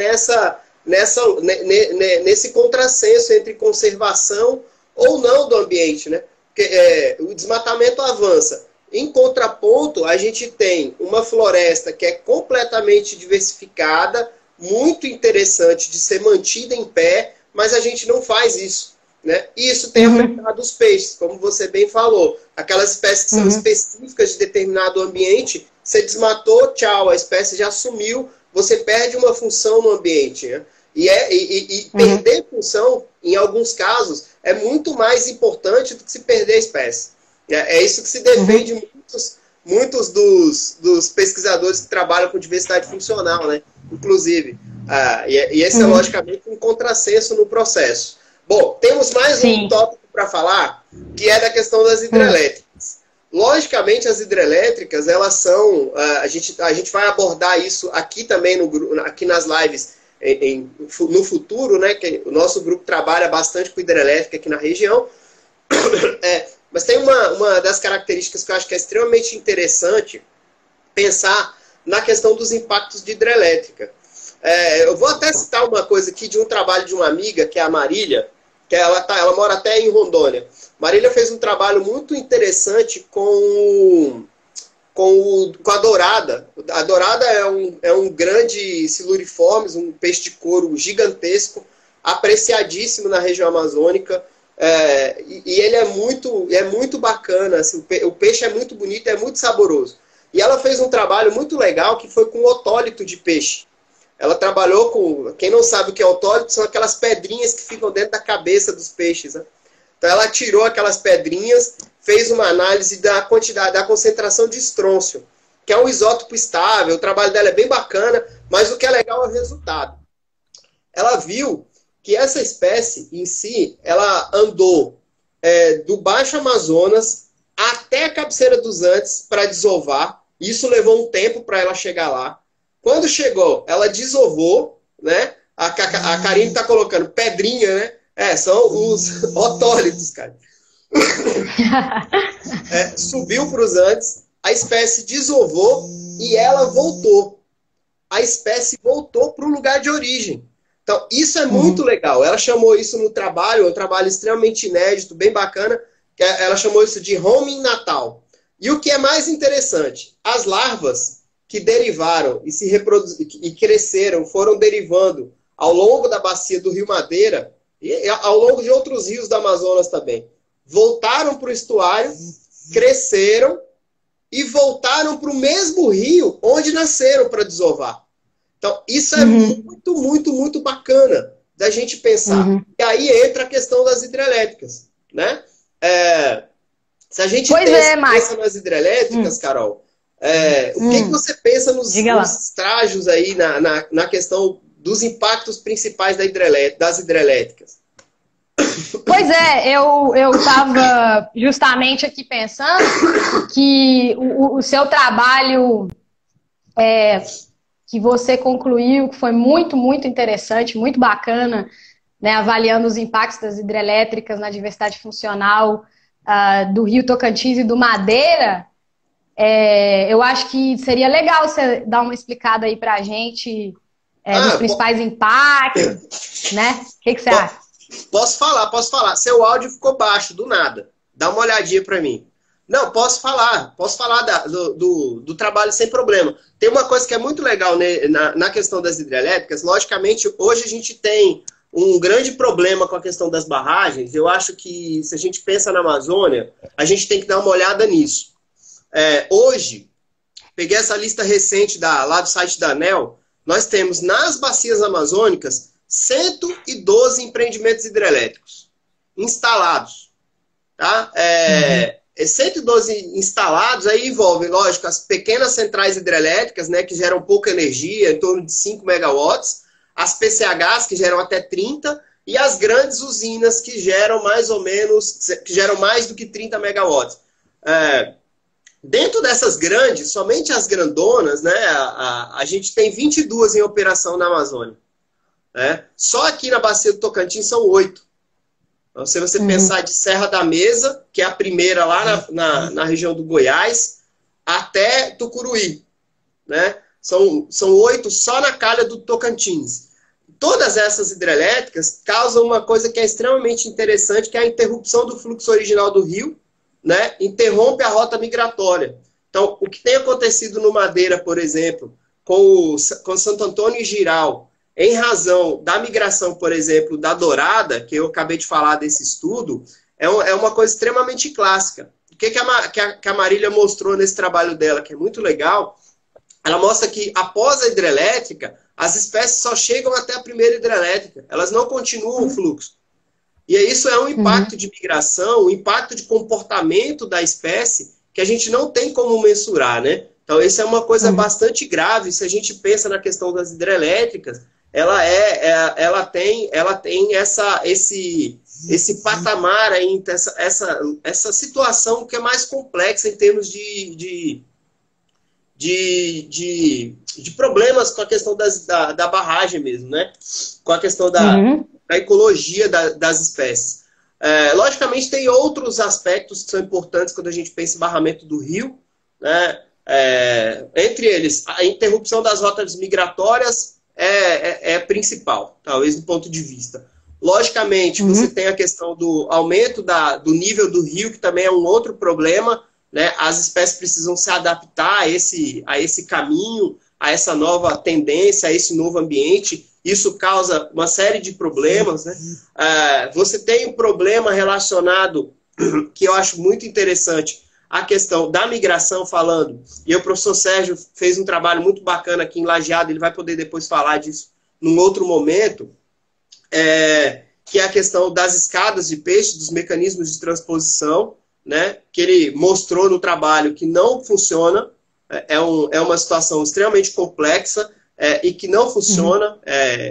nesse contrassenso entre conservação ou não do ambiente, né? Porque o desmatamento avança. Em contraponto, a gente tem uma floresta que é completamente diversificada, muito interessante de ser mantida em pé, mas a gente não faz isso, né? E isso tem afetado os peixes, como você bem falou. Aquelas espécies que são específicas de determinado ambiente, você desmatou, tchau, a espécie já sumiu, você perde uma função no ambiente, né? E perder função, em alguns casos, é muito mais importante do que se perder a espécie. É isso que se defende muitos dos pesquisadores que trabalham com diversidade funcional, né? Inclusive. E esse é, logicamente, um contrassenso no processo. Bom, temos mais um tópico para falar, que é da questão das hidrelétricas. Logicamente, as hidrelétricas, elas são... a gente vai abordar isso aqui também, aqui nas lives, no futuro, né, que o nosso grupo trabalha bastante com hidrelétrica aqui na região. Mas tem uma das características que eu acho que é extremamente interessante pensar na questão dos impactos de hidrelétrica. Eu vou até citar uma coisa aqui de um trabalho de uma amiga, que é a Marília, que ela mora até em Rondônia. Marília fez um trabalho muito interessante com a dourada. A dourada é um grande siluriformes, um peixe de couro gigantesco, apreciadíssimo na região amazônica, e ele é muito bacana, assim, o peixe é muito bonito, é muito saboroso. E ela fez um trabalho muito legal que foi com otólito de peixe. Ela trabalhou com... Quem não sabe o que é otólito, são aquelas pedrinhas que ficam dentro da cabeça dos peixes, né? Então ela tirou aquelas pedrinhas, fez uma análise da quantidade, da concentração de estrôncio, que é um isótopo estável. O trabalho dela é bem bacana, mas o que é legal é o resultado. Ela viu que essa espécie em si, ela andou do Baixo Amazonas até a cabeceira dos Andes para desovar. Isso levou um tempo para ela chegar lá. Quando chegou, ela desovou, né? A Karine está colocando pedrinha, né? São os otólitos, cara. Subiu para os Andes, a espécie desovou e ela voltou. A espécie voltou para o lugar de origem. Então, isso é muito legal. Ela chamou isso no trabalho, um trabalho extremamente inédito, bem bacana, que ela chamou isso de homing natal. E o que é mais interessante, as larvas que derivaram e se e cresceram, foram derivando ao longo da bacia do Rio Madeira e ao longo de outros rios do Amazonas também. Voltaram para o estuário, cresceram e voltaram para o mesmo rio onde nasceram para desovar. Então, isso é muito, muito, muito bacana da gente pensar. E aí entra a questão das hidrelétricas, né? Se a gente pensa nas hidrelétricas, Carol, o que você pensa nos estágios aí na questão dos impactos principais das hidrelétricas?
Pois eu estava justamente aqui pensando que o seu trabalho que você concluiu, que foi muito, muito interessante, muito bacana, né, avaliando os impactos das hidrelétricas na diversidade funcional do Rio Tocantins e do Madeira, eu acho que seria legal você dar uma explicada aí pra gente dos principais impactos, né? O que você acha?
Posso falar. Seu áudio ficou baixo, do nada. Dá uma olhadinha pra mim. Não, posso falar do trabalho sem problema. Tem uma coisa que é muito legal, né, na questão das hidrelétricas. Logicamente, hoje a gente tem um grande problema com a questão das barragens. Eu acho que, se a gente pensa na Amazônia, a gente tem que dar uma olhada nisso. Hoje, peguei essa lista recente lá do site da ANEEL, nós temos nas bacias amazônicas 112 empreendimentos hidrelétricos instalados. Tá? 112 instalados, aí envolvem, lógico, as pequenas centrais hidrelétricas, né, que geram pouca energia, em torno de 5 megawatts, as PCHs, que geram até 30, e as grandes usinas, que geram mais ou menos, que geram mais do que 30 megawatts. Dentro dessas grandes, somente as grandonas, né, a gente tem 22 em operação na Amazônia. Né? Só aqui na Bacia do Tocantins são 8. Então, se você pensar de Serra da Mesa, que é a primeira lá na região do Goiás, até Tucuruí. Né? São 8 só na calha do Tocantins. Todas essas hidrelétricas causam uma coisa que é extremamente interessante, que é a interrupção do fluxo original do rio, né? Interrompe a rota migratória. Então, o que tem acontecido no Madeira, por exemplo, com Santo Antônio e Jirau, em razão da migração, por exemplo, da Dourada, que eu acabei de falar desse estudo, é uma coisa extremamente clássica. O que a Marília mostrou nesse trabalho dela, que é muito legal, ela mostra que após a hidrelétrica, as espécies só chegam até a primeira hidrelétrica, elas não continuam o fluxo. E isso é um impacto de migração, um impacto de comportamento da espécie que a gente não tem como mensurar, né? Então, isso é uma coisa bastante grave. Se a gente pensa na questão das hidrelétricas, ela tem esse patamar aí, essa situação que é mais complexa em termos de problemas com a questão da barragem mesmo, né? Com a questão da ecologia das espécies. Logicamente, tem outros aspectos que são importantes quando a gente pensa em barramento do rio, né? Entre eles, a interrupção das rotas migratórias é principal, talvez do ponto de vista. Logicamente, você tem a questão do aumento do nível do rio, que também é um outro problema, né? As espécies precisam se adaptar a esse caminho, a essa nova tendência, a esse novo ambiente. Isso causa uma série de problemas, né? Você tem um problema relacionado, que eu acho muito interessante, a questão da migração falando, e o professor Sérgio fez um trabalho muito bacana aqui em Lajeado, ele vai poder depois falar disso num outro momento, que é a questão das escadas de peixe, dos mecanismos de transposição, né, que ele mostrou no trabalho que não funciona, é uma situação extremamente complexa e que não funciona,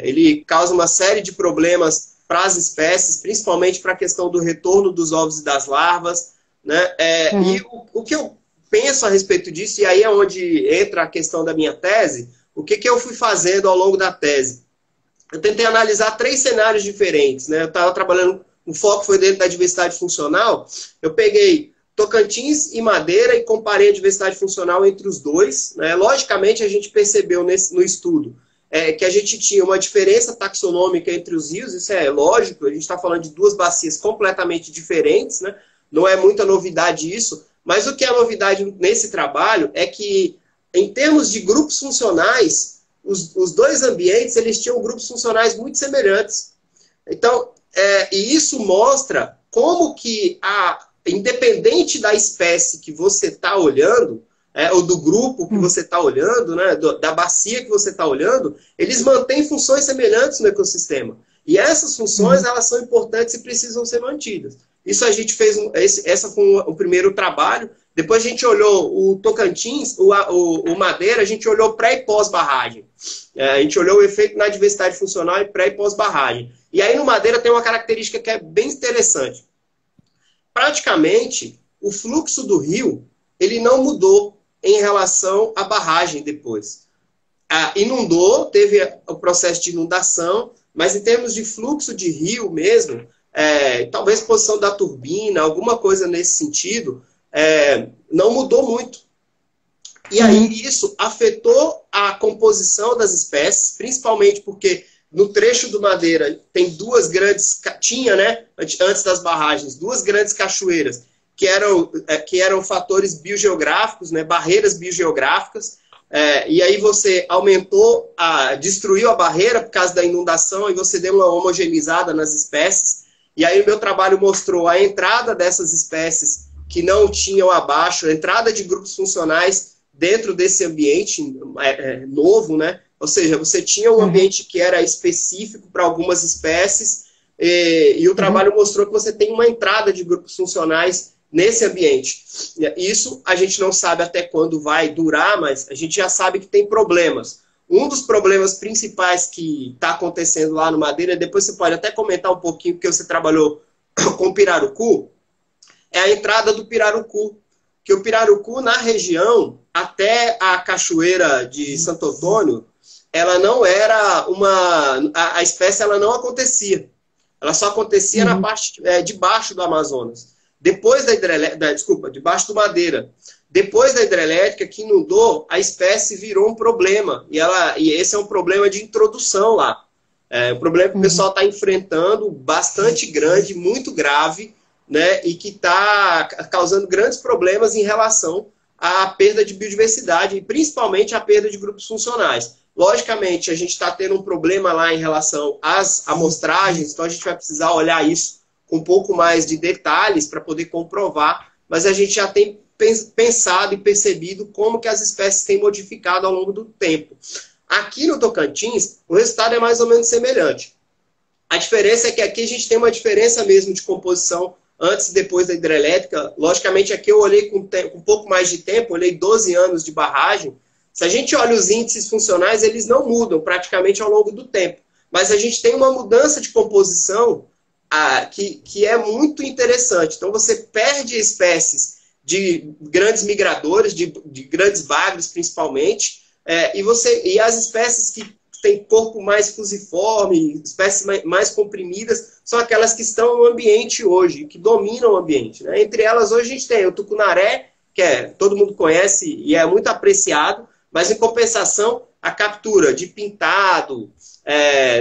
ele causa uma série de problemas para as espécies, principalmente para a questão do retorno dos ovos e das larvas, né? E o que eu penso a respeito disso, e aí é onde entra a questão da minha tese, o que eu fui fazendo ao longo da tese? Eu tentei analisar 3 cenários diferentes, né? Eu estava trabalhando, o foco foi dentro da diversidade funcional, eu peguei Tocantins e Madeira e comparei a diversidade funcional entre os dois, né? Logicamente, a gente percebeu no estudo que a gente tinha uma diferença taxonômica entre os rios, isso é lógico, a gente está falando de 2 bacias completamente diferentes, né? Não é muita novidade isso, mas o que é novidade nesse trabalho é que, em termos de grupos funcionais, os 2 ambientes eles tinham grupos funcionais muito semelhantes. Então, e isso mostra como que, independente da espécie que você está olhando, ou do grupo que você está olhando, né, da bacia que você está olhando, eles mantêm funções semelhantes no ecossistema. E essas funções elas são importantes e precisam ser mantidas. Isso a gente fez, essa foi o primeiro trabalho. Depois a gente olhou o Tocantins, o Madeira, a gente olhou pré e pós-barragem. A gente olhou o efeito na diversidade funcional e pré e pós-barragem. E aí no Madeira tem uma característica que é bem interessante. Praticamente, o fluxo do rio, ele não mudou em relação à barragem depois. Inundou, teve o processo de inundação, mas em termos de fluxo de rio mesmo, talvez posição da turbina, alguma coisa nesse sentido, não mudou muito. E aí isso afetou a composição das espécies, principalmente porque no trecho do Madeira tem 2 grandes, tinha, né, antes das barragens, 2 grandes cachoeiras, que eram fatores biogeográficos, né, barreiras biogeográficas, e aí você destruiu a barreira por causa da inundação e você deu uma homogeneizada nas espécies. E aí o meu trabalho mostrou a entrada dessas espécies que não tinham abaixo, a entrada de grupos funcionais dentro desse ambiente novo, né? Ou seja, você tinha um ambiente que era específico para algumas espécies e o trabalho mostrou que você tem uma entrada de grupos funcionais nesse ambiente. Isso a gente não sabe até quando vai durar, mas a gente já sabe que tem problemas. Um dos problemas principais que está acontecendo lá no Madeira, depois você pode até comentar um pouquinho, porque você trabalhou com pirarucu, é a entrada do pirarucu. Que o pirarucu, na região, até a cachoeira de Santo Antônio, ela não era a espécie ela não acontecia. Ela só acontecia na parte de baixo do Amazonas. Depois da hidrelétrica, debaixo do Madeira. Depois da hidrelétrica que inundou, a espécie virou um problema. E esse é um problema de introdução lá. É um problema que o pessoal está enfrentando, bastante grande, muito grave, né? E que está causando grandes problemas em relação à perda de biodiversidade, e principalmente à perda de grupos funcionais. Logicamente, a gente está tendo um problema lá em relação às amostragens, então a gente vai precisar olhar isso com um pouco mais de detalhes para poder comprovar, mas a gente já tem pensado e percebido como que as espécies têm modificado ao longo do tempo. Aqui no Tocantins, o resultado é mais ou menos semelhante. A diferença é que aqui a gente tem uma diferença mesmo de composição antes e depois da hidrelétrica. Logicamente, aqui eu olhei com um pouco mais de tempo, olhei 12 anos de barragem. Se a gente olha os índices funcionais, eles não mudam praticamente ao longo do tempo. Mas a gente tem uma mudança de composição que é muito interessante. Então, você perde espécies de grandes migradores, de grandes bagres, principalmente, e as espécies que têm corpo mais fusiforme, espécies mais comprimidas, são aquelas que estão no ambiente hoje, que dominam o ambiente, né? Entre elas, hoje a gente tem o tucunaré, que todo mundo conhece e é muito apreciado, mas, em compensação, a captura de pintado,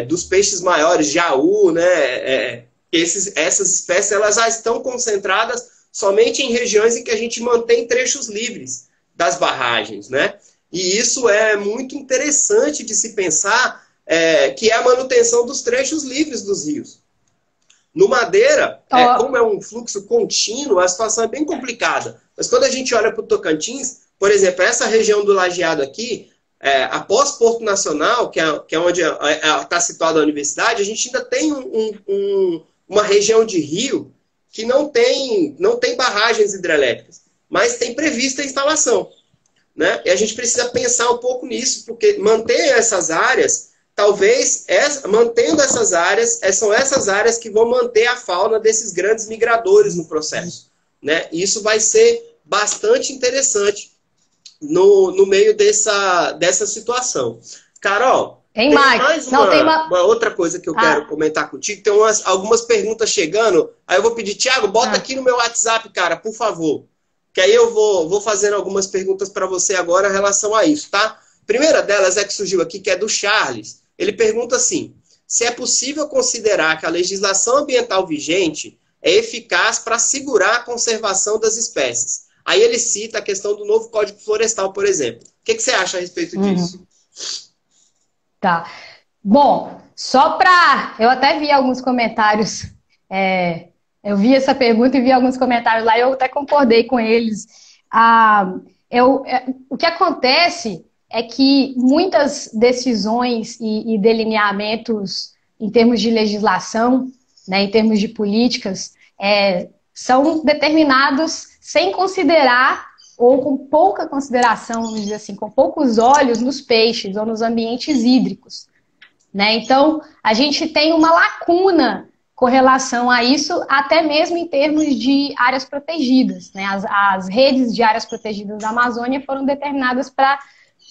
dos peixes maiores, jaú, né? Essas espécies elas já estão concentradas somente em regiões em que a gente mantém trechos livres das barragens, né? E isso é muito interessante de se pensar, que é a manutenção dos trechos livres dos rios. No Madeira, como é um fluxo contínuo, a situação é bem complicada. Mas quando a gente olha para o Tocantins, por exemplo, essa região do Lajeado aqui, após Porto Nacional, que é onde está situada a universidade, a gente ainda tem uma região de rio que não tem barragens hidrelétricas, mas tem prevista a instalação, né? E a gente precisa pensar um pouco nisso, porque manter essas áreas, talvez, mantendo essas áreas, são essas áreas que vão manter a fauna desses grandes migradores no processo, né? E isso vai ser bastante interessante no meio dessa situação. Carol, tem mais uma outra coisa que eu quero comentar contigo. Tem algumas perguntas chegando. Aí eu vou pedir, Thiago, bota aqui no meu WhatsApp, cara, por favor. Que aí eu vou fazendo algumas perguntas para você agora em relação a isso, tá? A primeira delas que surgiu aqui, que é do Charles. Ele pergunta assim, se é possível considerar que a legislação ambiental vigente é eficaz para assegurar a conservação das espécies. Aí ele cita a questão do novo Código Florestal, por exemplo. O que você acha a respeito disso?
Tá. Bom, só para... Eu até vi alguns comentários, eu vi essa pergunta e vi alguns comentários lá e eu até concordei com eles. O que acontece é que muitas decisões e delineamentos em termos de legislação, né, em termos de políticas, são determinados sem considerar ou com pouca consideração, vamos dizer assim, com poucos olhos nos peixes ou nos ambientes hídricos, né? Então, a gente tem uma lacuna com relação a isso, até mesmo em termos de áreas protegidas, né? As redes de áreas protegidas da Amazônia foram determinadas para,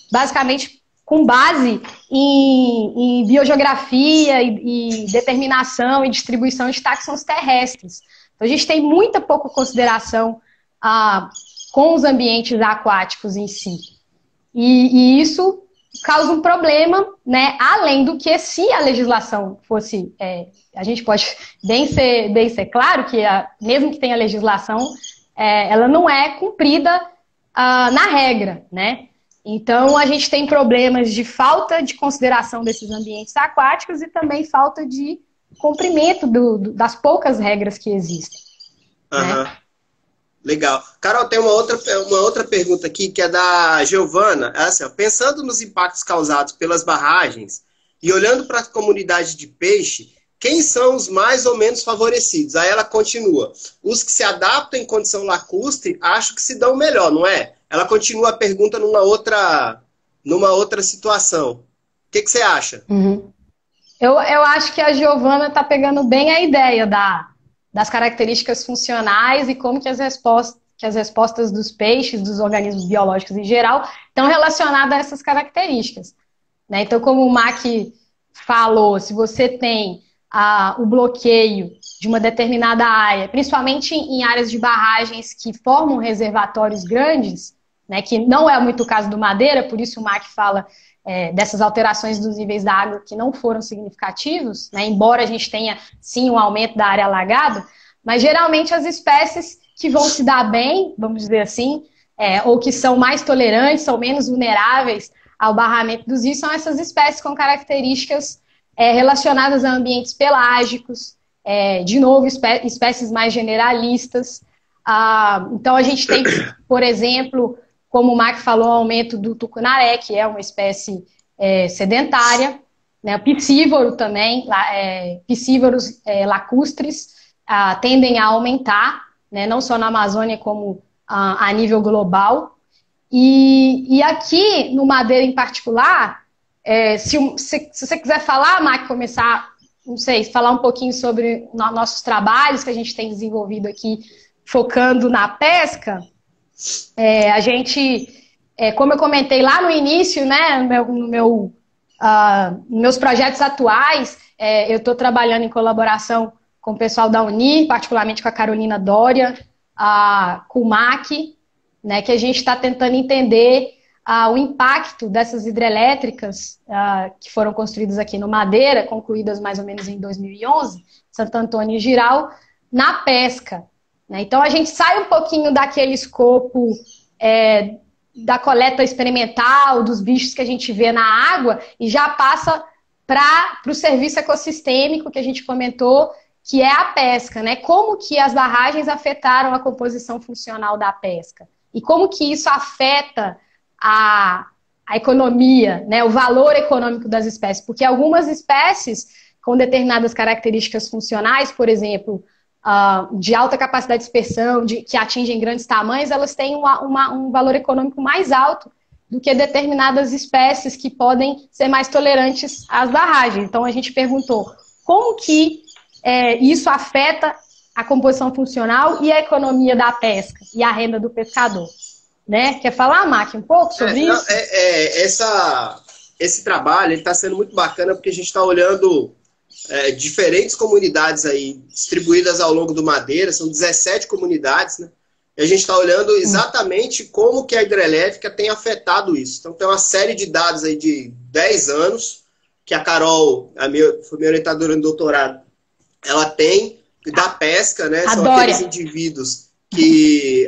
basicamente, com base em biogeografia e determinação e distribuição de taxons terrestres. Então, a gente tem muita pouca consideração com os ambientes aquáticos em si. E isso causa um problema, né? Além do que, se a legislação fosse... a gente pode bem ser claro que, mesmo que tenha legislação, ela não é cumprida na regra, né? Então, a gente tem problemas de falta de consideração desses ambientes aquáticos e também falta de cumprimento das poucas regras que existem.
Aham.
Né?
Legal. Carol, tem uma outra pergunta aqui, que é da Giovana. É assim, ó, pensando nos impactos causados pelas barragens e olhando para a comunidade de peixe, quem são os mais ou menos favorecidos? Aí ela continua. Os que se adaptam em condição lacustre, acho que se dão melhor, não é? Ela continua a pergunta numa outra situação. O que você acha?
Uhum. Eu acho que a Giovana está pegando bem a ideia das características funcionais e como que as respostas dos peixes, dos organismos biológicos em geral, estão relacionadas a essas características. Né? Então, como o Mac falou, se você tem o bloqueio de uma determinada área, principalmente em áreas de barragens que formam reservatórios grandes, né, que não é muito o caso do Madeira, por isso o Mac fala dessas alterações dos níveis da água que não foram significativos, né, embora a gente tenha, sim, um aumento da área alagada, mas geralmente as espécies que vão se dar bem, vamos dizer assim, ou que são mais tolerantes, são menos vulneráveis ao barramento dos rios, são essas espécies com características relacionadas a ambientes pelágicos, de novo, espécies mais generalistas. Então, a gente tem, por exemplo, como o Mac falou, o aumento do tucunaré, que é uma espécie sedentária, né? Piscívoro também, piscívoros lacustres tendem a aumentar, né? Não só na Amazônia, como a nível global. E aqui, no Madeira em particular, se você quiser falar, Mac, começar, não sei, falar um pouquinho sobre nossos trabalhos que a gente tem desenvolvido aqui, focando na pesca, a gente, como eu comentei lá no início, né, nos meus projetos atuais, eu estou trabalhando em colaboração com o pessoal da Unir, particularmente com a Carolina Dória, com o MAC, né, que a gente está tentando entender o impacto dessas hidrelétricas que foram construídas aqui no Madeira, concluídas mais ou menos em 2011, Santo Antônio e Jirau, na pesca. Né? Então, a gente sai um pouquinho daquele escopo da coleta experimental, dos bichos que a gente vê na água, e já passa para o serviço ecossistêmico que a gente comentou, que é a pesca, né? Como que as barragens afetaram a composição funcional da pesca? E como que isso afeta a economia, né? O valor econômico das espécies? Porque algumas espécies com determinadas características funcionais, por exemplo, de alta capacidade de dispersão, que atingem grandes tamanhos, elas têm um valor econômico mais alto do que determinadas espécies que podem ser mais tolerantes às barragens. Então, a gente perguntou como que isso afeta a composição funcional e a economia da pesca e a renda do pescador. Né? Quer falar, Mac, um pouco sobre isso?
Esse trabalho está sendo muito bacana porque a gente está olhando diferentes comunidades aí distribuídas ao longo do Madeira, são 17 comunidades, né? E a gente está olhando exatamente como que a hidrelétrica tem afetado isso. Então tem uma série de dados aí de 10 anos que a Carol, foi minha orientadora no doutorado, ela tem da pesca, né? São aqueles indivíduos que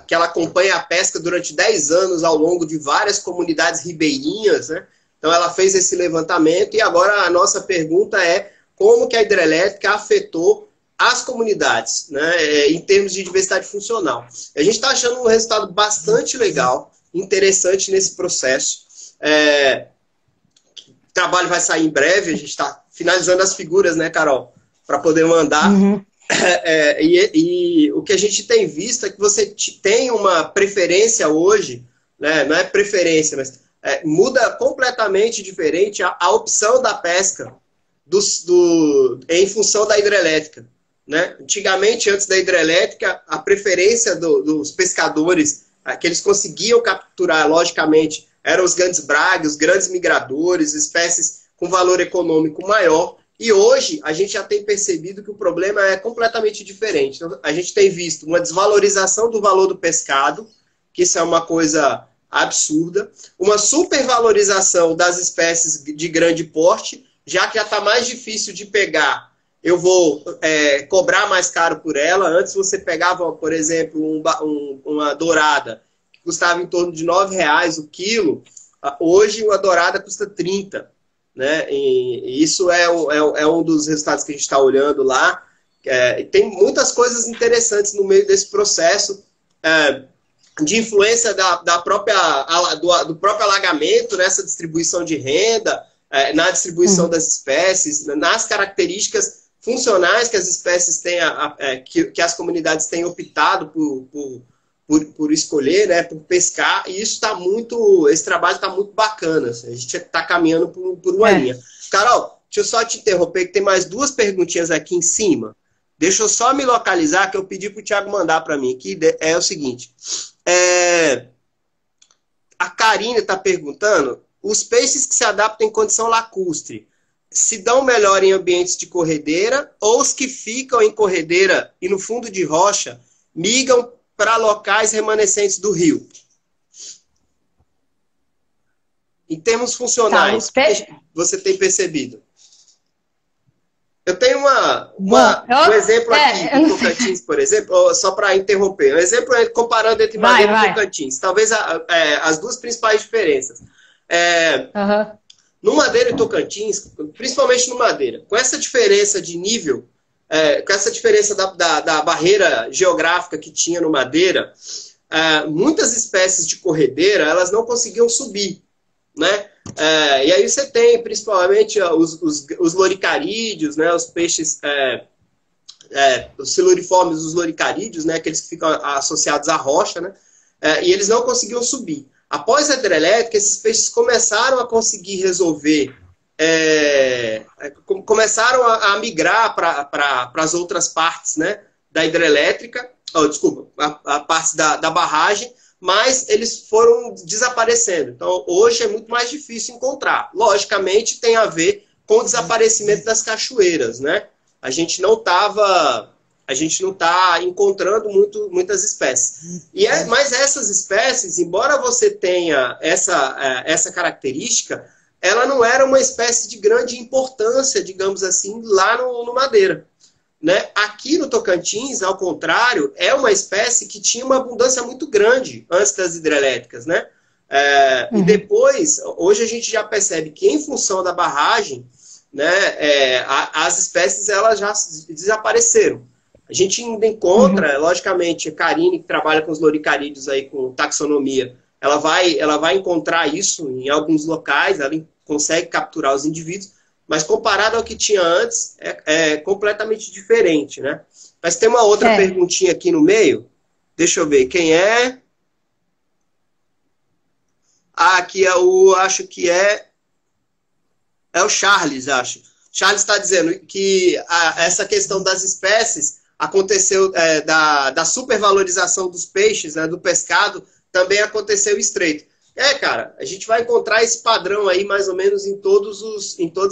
que ela acompanha a pesca durante 10 anos ao longo de várias comunidades ribeirinhas, né? Então ela fez esse levantamento e agora a nossa pergunta é como que a hidrelétrica afetou as comunidades, né, em termos de diversidade funcional. A gente está achando um resultado bastante legal, interessante nesse processo. O trabalho vai sair em breve, a gente está finalizando as figuras, né, Carol, para poder mandar. Uhum. E o que a gente tem visto é que você tem uma preferência hoje, né, não é preferência, mas muda completamente diferente a opção da pesca em função da hidrelétrica. Né? Antigamente, antes da hidrelétrica, a preferência dos pescadores, que eles conseguiam capturar, logicamente, eram os grandes bragues, os grandes migradores, espécies com valor econômico maior. E hoje, a gente já tem percebido que o problema é completamente diferente. Então, a gente tem visto uma desvalorização do valor do pescado, que isso é uma coisa absurda, uma supervalorização das espécies de grande porte, já que já está mais difícil de pegar, eu vou cobrar mais caro por ela. Antes você pegava, por exemplo, uma dourada, custava em torno de R$ 9 o quilo, hoje uma dourada custa 30, né? E isso é um dos resultados que a gente está olhando lá. Tem muitas coisas interessantes no meio desse processo de influência do próprio alagamento nessa distribuição de renda, na distribuição das espécies, nas características funcionais que as espécies têm, que as comunidades têm optado por escolher, né, por pescar, e isso esse trabalho está muito bacana. Assim, a gente está caminhando por uma linha. Carol, deixa eu só te interromper, que tem mais 2 perguntinhas aqui em cima. Deixa eu só me localizar, que eu pedi para o Thiago mandar para mim aqui. É o seguinte. A Karine está perguntando: os peixes que se adaptam em condição lacustre se dão melhor em ambientes de corredeira, ou os que ficam em corredeira e no fundo de rocha migram para locais remanescentes do rio? Em termos funcionais, o que você tem percebido? Eu tenho um exemplo aqui do Tocantins, por exemplo, só para interromper. Um exemplo comparando entre Madeira e Tocantins. Talvez as 2 principais diferenças. No Madeira e Tocantins, principalmente no Madeira, com essa diferença de nível, com essa diferença da barreira geográfica que tinha no Madeira, muitas espécies de corredeira, elas não conseguiam subir, né? E aí você tem principalmente os loricarídeos, né? Os peixes, os siluriformes, os loricarídeos, né? Aqueles que ficam associados à rocha, né? E eles não conseguiam subir. Após a hidrelétrica, esses peixes começaram a conseguir resolver, começaram a migrar para as outras partes, né, da hidrelétrica, a parte da barragem, mas eles foram desaparecendo. Então, hoje é muito mais difícil encontrar. Logicamente, tem a ver com o desaparecimento das cachoeiras, né? A gente não está encontrando muitas espécies. Mas essas espécies, embora você tenha essa característica, ela não era uma espécie de grande importância, digamos assim, lá no Madeira. Né? Aqui no Tocantins, ao contrário, é uma espécie que tinha uma abundância muito grande antes das hidrelétricas. Né? E depois, hoje a gente já percebe que, em função da barragem, né, as espécies elas já desapareceram. A gente ainda encontra, logicamente, a Karine, que trabalha com os loricarídeos aí, com taxonomia, ela vai encontrar isso em alguns locais, ela consegue capturar os indivíduos, mas comparado ao que tinha antes, é completamente diferente, né? Mas tem uma outra perguntinha aqui no meio. Deixa eu ver, quem é? Aqui acho que é o Charles, acho. Charles está dizendo que essa questão das espécies aconteceu, da supervalorização dos peixes, né, do pescado, também aconteceu estreito. Cara, a gente vai encontrar esse padrão aí mais ou menos em todas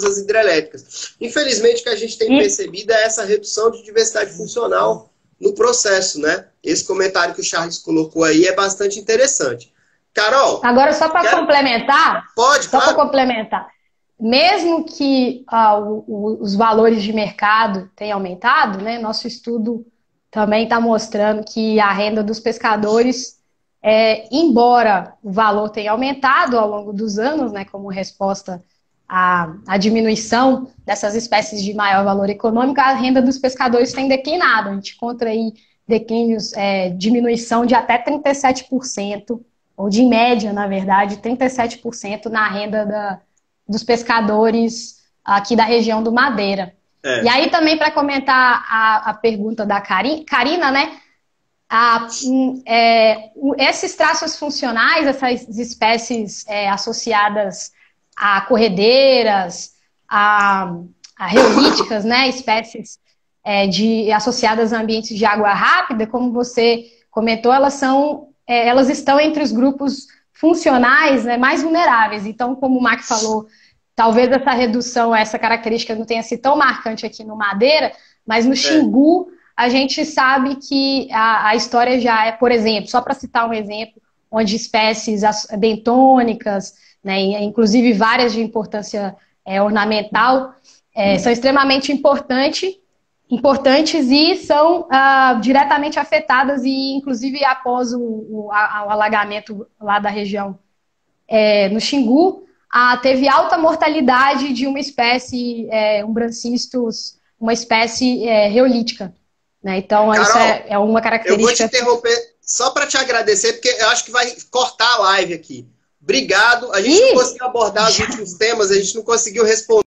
as hidrelétricas. Infelizmente, o que a gente tem percebido é essa redução de diversidade funcional no processo, né? Esse comentário que o Charles colocou aí é bastante interessante. Carol...
Agora, só para complementar...
Pode,
só para complementar. Mesmo que os valores de mercado tenham aumentado, né, nosso estudo também está mostrando que a renda dos pescadores, embora o valor tenha aumentado ao longo dos anos, né, como resposta à diminuição dessas espécies de maior valor econômico, a renda dos pescadores tem declinado. A gente encontra aí declínios, diminuição de até 37%, ou de média, na verdade, 37% na renda dos pescadores aqui da região do Madeira. E aí também, para comentar a pergunta da Karina, né? Esses traços funcionais, essas espécies associadas a corredeiras, a reolíticas, né? Espécies associadas a ambientes de água rápida, como você comentou, elas estão entre os grupos funcionais, né, mais vulneráveis. Então, como o Mac falou, talvez essa redução, essa característica não tenha sido tão marcante aqui no Madeira, mas no Xingu a gente sabe que a história já é, por exemplo, só para citar um exemplo, onde espécies bentônicas, né, inclusive várias de importância ornamental, são extremamente importantes importantes e são diretamente afetadas, e inclusive após o alagamento lá da região no Xingu, teve alta mortalidade de uma espécie, Umbracistus, uma espécie reolítica. Né? Então, Carol, isso é uma característica...
Eu vou te interromper só para te agradecer, porque eu acho que vai cortar a live aqui. Obrigado. A gente não conseguiu abordar os últimos temas, a gente não conseguiu responder.